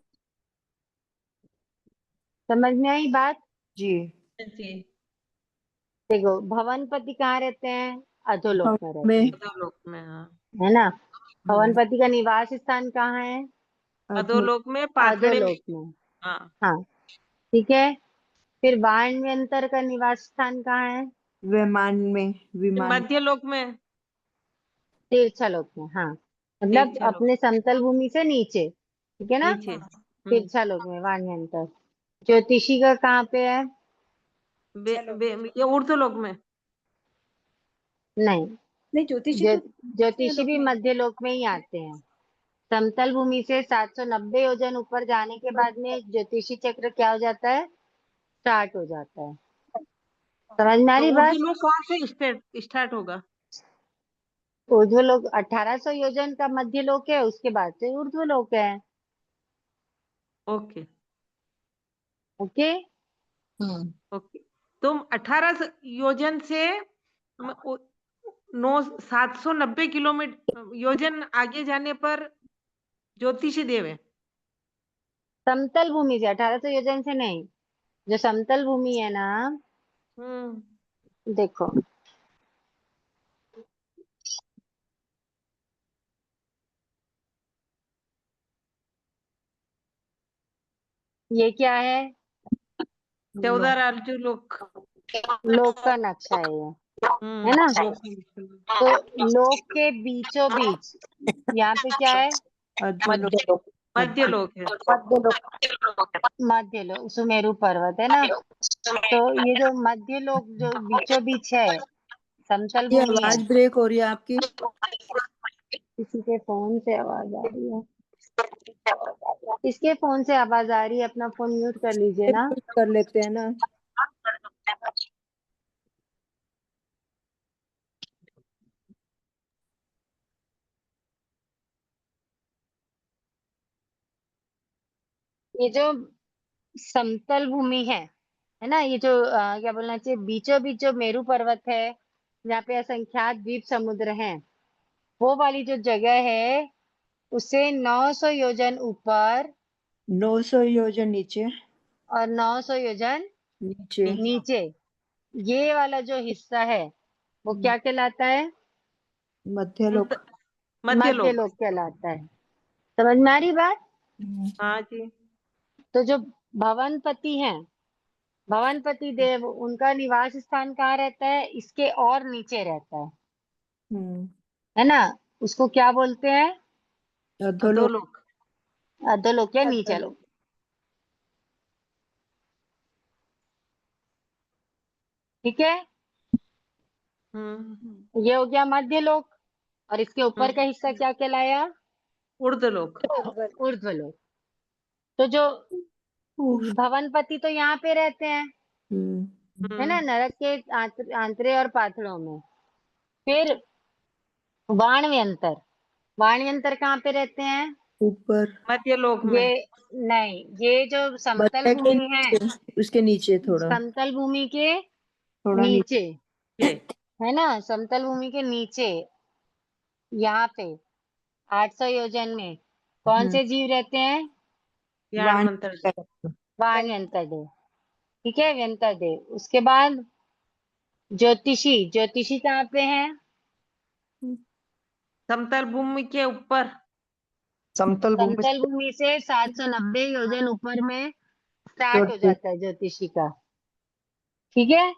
समझ में आई बात? जी। जी, देखो, भवनपति कहाँ रहते हैं? अधोलोक में रहते में हैं, अधोलोक में। हाँ, है ना। भवनपति का निवास स्थान कहाँ है? अधो अधोलोक में पाथड़े में। अधोलोक में। हाँ, हाँ, ठीक है। फिर वाणव्यंतर का निवास स्थान कहाँ है? विमान में, विमान मध्य लोक में। तिरछालोक में, हाँ, मतलब तीर्थलोक अपने समतल भूमि से नीचे, ठीक है ना। नीचे। तिरछालोक में वाणव्यंतर। ज्योतिषी का कहाँ पे है? ये ऊर्ध्वलोक में। नहीं, नहीं, ज्योतिषी ज्यो, तो ज्योतिषी लोक भी में। मध्य लोक में ही आते हैं। समतल भूमि से 790 योजन ऊपर जाने के बाद में ज्योतिषी चक्र क्या हो जाता है? स्टार्ट हो जाता है। समझ में आ तो रही बात? ऊर्ध्वलोक कहाँ से स्टार्ट होगा? ऊर्ध्वलोक 1800 योजन का मध्य लोक है, उसके बाद से ऊर्ध्वलोक है। Okay okay. ओके। तुम 18 योजन से 790 किलोमीटर योजन आगे जाने पर ज्योतिषी देव है। समतल भूमि से 1800 योजन से नहीं, जो समतल भूमि है ना, देखो ये क्या है? 14 राज्य लोक। लोक का नक्शा है ये, है ना। तो लोक के बीचों बीच यहाँ पे क्या है? अधोलोक। मध्य लोक है। मध्य लोक, सुमेरु पर्वत, है ना। तो ये जो मध्य लोक जो बीचों बीच है, समतल ये भूमि है। आवाज ब्रेक हो रही है आपकी। किसी के फोन से आवाज आ रही है? किसके फोन से आवाज आ रही है? अपना फोन म्यूट कर लीजिए ना। कर लेते हैं ना। ये जो समतल भूमि है ना, ये जो क्या बोलना चाहिए, बीचों बीच जो मेरू पर्वत है, जहाँ पे असंख्यात द्वीप समुद्र हैं, वो वाली जो जगह है, उससे 900 योजन ऊपर 900 योजन नीचे। और 900 योजन नीचे। नीचे, ये वाला जो हिस्सा है वो क्या कहलाता है? मध्यलोक। मध्य मध्य लोक। लोक कहलाता है। समझ में आ रही बात? हाँ जी। तो जो भवनपति हैं, भवनपति देव, उनका निवास स्थान कहाँ रहता है? इसके और नीचे रहता है ना। उसको क्या बोलते हैं? अधोलोक। अधोलोक। अधोलोक या नीचा लोक, ठीक है। ये हो गया मध्य लोक, और इसके ऊपर का हिस्सा क्या कहलाया? ऊर्ध्वलोक। ऊर्ध्वलोक। तो जो भवनपति तो यहाँ पे रहते हैं, है ना, नरक के आंतरे और पाथड़ों में। फिर वाणव्यंतर, वाणव्यंतर कहाँ पे रहते हैं? ऊपर मध्य लोक ये में। नहीं, ये जो समतल मध्य के भूमि है, नीचे, उसके नीचे थोड़ा समतल भूमि के थोड़ा नीचे। नीचे, ये है ना, समतल भूमि के नीचे यहाँ पे 800 योजन में कौन से जीव रहते हैं? ज्ञान वाण मंत्र। वाण व्यंतरदेव। ठीक है, व्यंतरदेव। उसके बाद ज्योतिषी, ज्योतिषी कहाँ पे है? समतल भूमि के ऊपर। समतल भूमि समतल भूमि से 790 योजन ऊपर में स्टार्ट हो ज्योति जाता है ज्योतिषी का। ठीक है।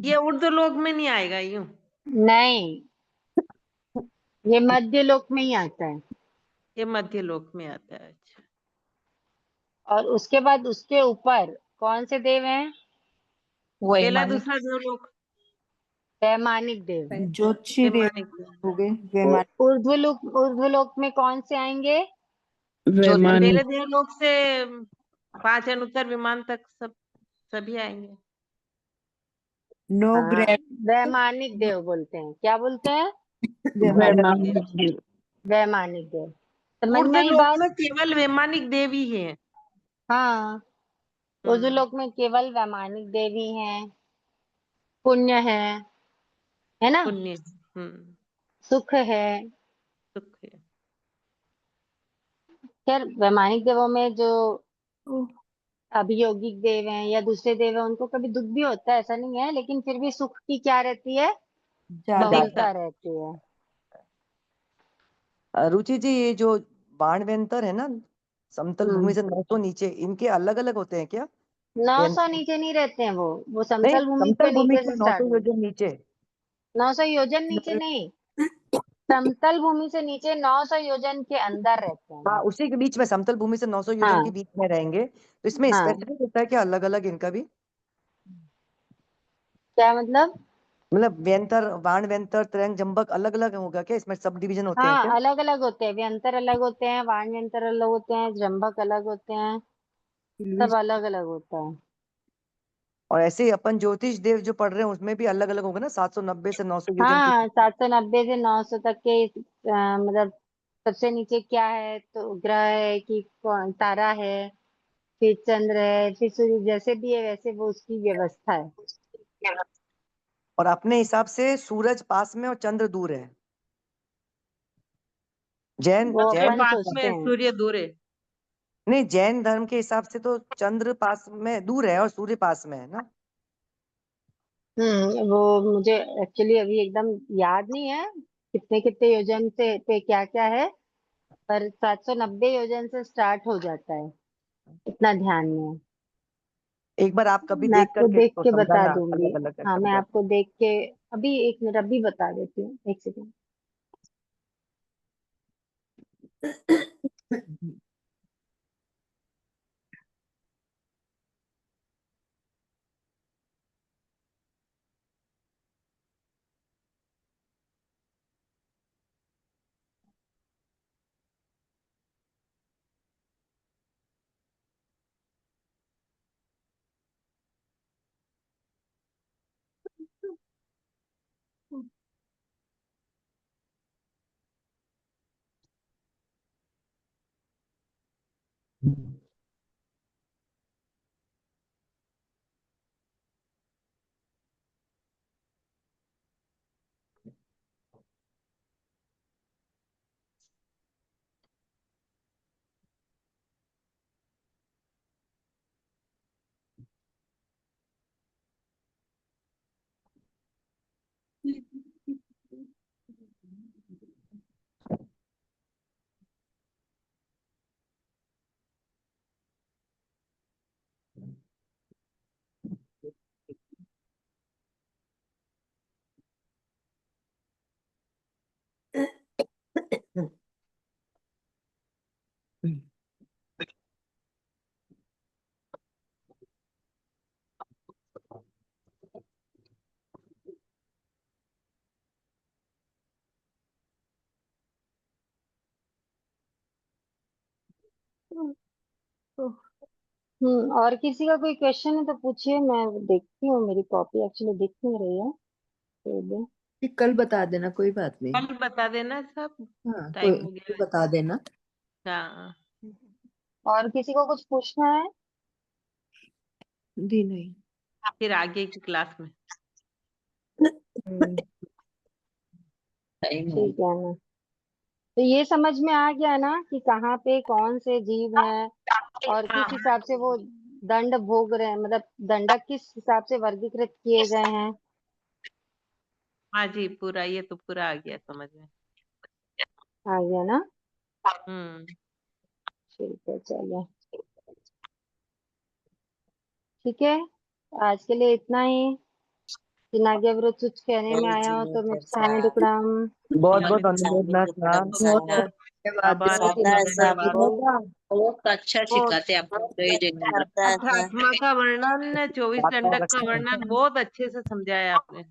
ये ऊर्ध्व लोक में नहीं आएगा यूं। नहीं, ये मध्य लोक में ही आता है। ये मध्य लोक में आता है। अच्छा। और उसके बाद उसके ऊपर कौन से देव हैं? पहला दूसरा दो लोक। वैमानिक देव। ज्योतिषी देव वैमानिक देव। हो गए, वैमानिक। ऊर्ध्वलोक में कौन से आएंगे? पहले देवलोक से 5 अनुत्तर विमान तक सब सभी आएंगे। नो हाँ, ग्रेव, वैमानिक देव बोलते हैं। क्या बोलते हैं? वैमानिक देव। वैमानिक देव। समझ में ऊर्ध्व आई लोक बात? में केवल वैमानिक देव ही है। हाँ, ऊर्ध्वलोक में केवल वैमानिक देव ही हैं। पुण्य है ना, पुण्य। सुख है। सुख है। खैर, वैमानिक देवों में जो अभियोगिक देव हैं या दूसरे देव हैं, उनको कभी दुख भी होता है, ऐसा नहीं है, लेकिन फिर भी सुख की क्या रहती है? ज्यादा। बहुलता रहती है। रुचि जी, ये जो बाणव्यंतर है ना, समतल भूमि हम्म, से 900 नीचे, इनके अलग अलग होते हैं क्या? 900 व्यंतर नीचे नहीं रहते हैं वो नहीं, समतल भूमि समतल पे भूमि नीचे से से 900 स्टार्ट होते योजन नीचे। हैं। 900 योजन नीचे नहीं, समतल भूमि से नीचे 900 योजन के अंदर रहते हैं हाँ, वो। उसी के बीच में, समतल भूमि से 900 योजन के हाँ बीच में रहेंगे, तो इसमें हाँ, स्पेसिफिक होता है क्या अलग अलग इनका भी? क्या मतलब? मतलब व्यंतर, बाण व्यंतर, त्रयंग, जंबक अलग अलग होगा क्या? इसमें सब डिवीजन होते हैं क्या? हाँ, अलग अलग होते हैं, व्यंतर अलग होते हैं, वाण व्यंतर अलग होते हैं, जंभक अलग होते हैं, सब अलग अलग होता है। और ऐसे ही अपन ज्योतिष देव जो पढ़ रहे हैं उसमें भी अलग अलग होगा ना, 790 से 900 योजन की? हाँ, 790 से 900 तक के मतलब सबसे नीचे क्या है, तो ग्रह है कि कौन तारा है, फिर चंद्र है, फिर सूर्य, जैसे भी है वैसे वो उसकी व्यवस्था है। और अपने हिसाब से सूरज पास में और चंद्र दूर है। जैन वो के जैन अपन पास सोचते में हैं। सूर्य दूर है। नहीं, जैन धर्म के हिसाब से तो चंद्र पास में दूर है और सूर्य पास में है ना। वो मुझे एक्चुअली अभी एकदम याद नहीं है कितने कितने योजन से पे क्या क्या है, पर 790 योजन से स्टार्ट हो जाता है, इतना ध्यान में है। एक बार आप कभी मैं देख आपको करके देख इसको के बता समझाना दूंगी। अलग अलग हाँ, करके मैं बताना। आपको देख के अभी, एक मिनट, अभी बता देती हूँ, एक सेकंड। और किसी का कोई क्वेश्चन है तो पूछिए, मैं देखती हूँ, मेरी कॉपी एक्चुअली दिख नहीं रही है तो ये कल बता देना, कोई बात नहीं। कल बता देना सब, हाँ, टाइम कोई हो कोई गया। बता देना। हाँ और किसी को कुछ पूछना है? दी नहीं। फिर आगे की क्लास में। हम्म, ठीक है ना। तो ये समझ में आ गया ना कि कहाँ पे कौन से जीव हैं और हाँ किस हिसाब से वो दंड भोग रहे हैं, मतलब दंडक किस हिसाब से वर्गीकृत किए गए हैं। हाँ जी, पूरा ये तो पूरा आ गया समझ में। आ गया ना? हम्म। ठीक है, चलिए, ठीक है, आज के लिए इतना ही। जिनाज्ञा कुछ कहने में आया हो तो मैं सामे दुकड़ाम। बहुत बहुत बहुत अनुमोदना सर। बहुत धन्यवाद। आभार, जय जिनेंद्र। धन्यवाद। बहुत अच्छा सिखाते आप लोग, जय जिनेंद्र। अध्यात्म का वर्णन, 24 आता दंडक का रखा है। वर्णन बहुत अच्छे से समझाया आपने।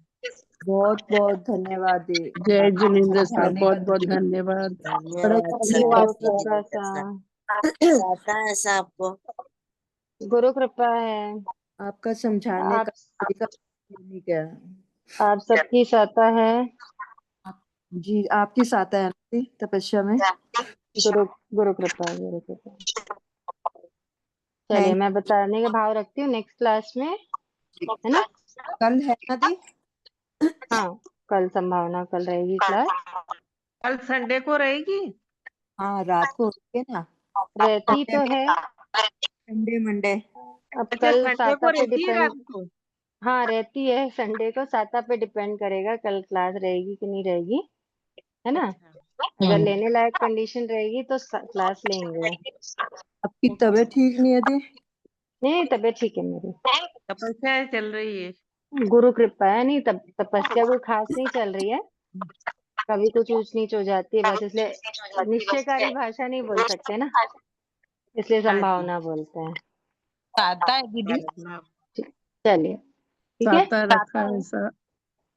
बहुत बहुत धन्यवाद दी। जय जिनेंद्र सर, समझाने बहुत का बहुत धन्यवाद। बड़ा गुरु कृपा सा, आता है ऐसा आपको? गुरु कृपा है। आपका समझाने आप का तरीका नहीं क्या। आप सबकी सहायता है। जी, आपकी साथा है ना तपस्या में। गुरु गुरु कृपा, गुरु कृपा। चलिए, थैंक मैं बताने का भाव रखती हूँ नेक्स्ट क्लास में, यू। है ना? कल है ना दी? हाँ, कल संभावना, कल रहेगी क्लास। कल संडे को रहेगी। हाँ, रात को होती है ना। रहती तो है, संडे मंडे। अब अच्छा, कल संडे को साता पे रहती है डिपेंड। रात को। हाँ, रहती है, संडे को साता पे डिपेंड करेगा कल क्लास रहेगी कि नहीं रहेगी, है ना? अच्छा, अगर लेने लायक कंडीशन रहेगी तो क्लास लेंगे। आपकी ओके। तबीयत ठीक नहीं है दी? नहीं, तबीयत ठीक है मेरी, तपस्या चल रही है। गुरु कृपा है। नहीं, तपस्या कोई खास नहीं चल रही है, कभी कुछ ऊंच नीच हो जाती है बस, इसलिए निश्चयकारी भाषा नहीं बोल सकते ना, इसलिए हाँ जी। संभावना बोलते हैं। आता है दीदी। चलिए, ठीक है, साता रखा है सर।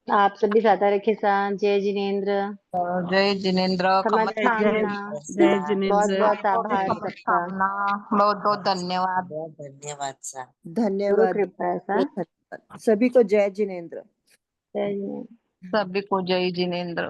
आप सभी सादा रखे साथ। जय जिनेंद्र। जय जिनेंद्र। क्षमा जय कामना। जय बहुत जिनेंद्र। बहुत आभार सबका। बहुत बहुत धन्यवाद। बहुत धन्यवाद सर। गुरु धन्यवाद। कृपा है बहुत सर। धन्यवाद सभी को। जय जिनेंद्र। जय जिनेंद्र। सभी को जय जिनेंद्र।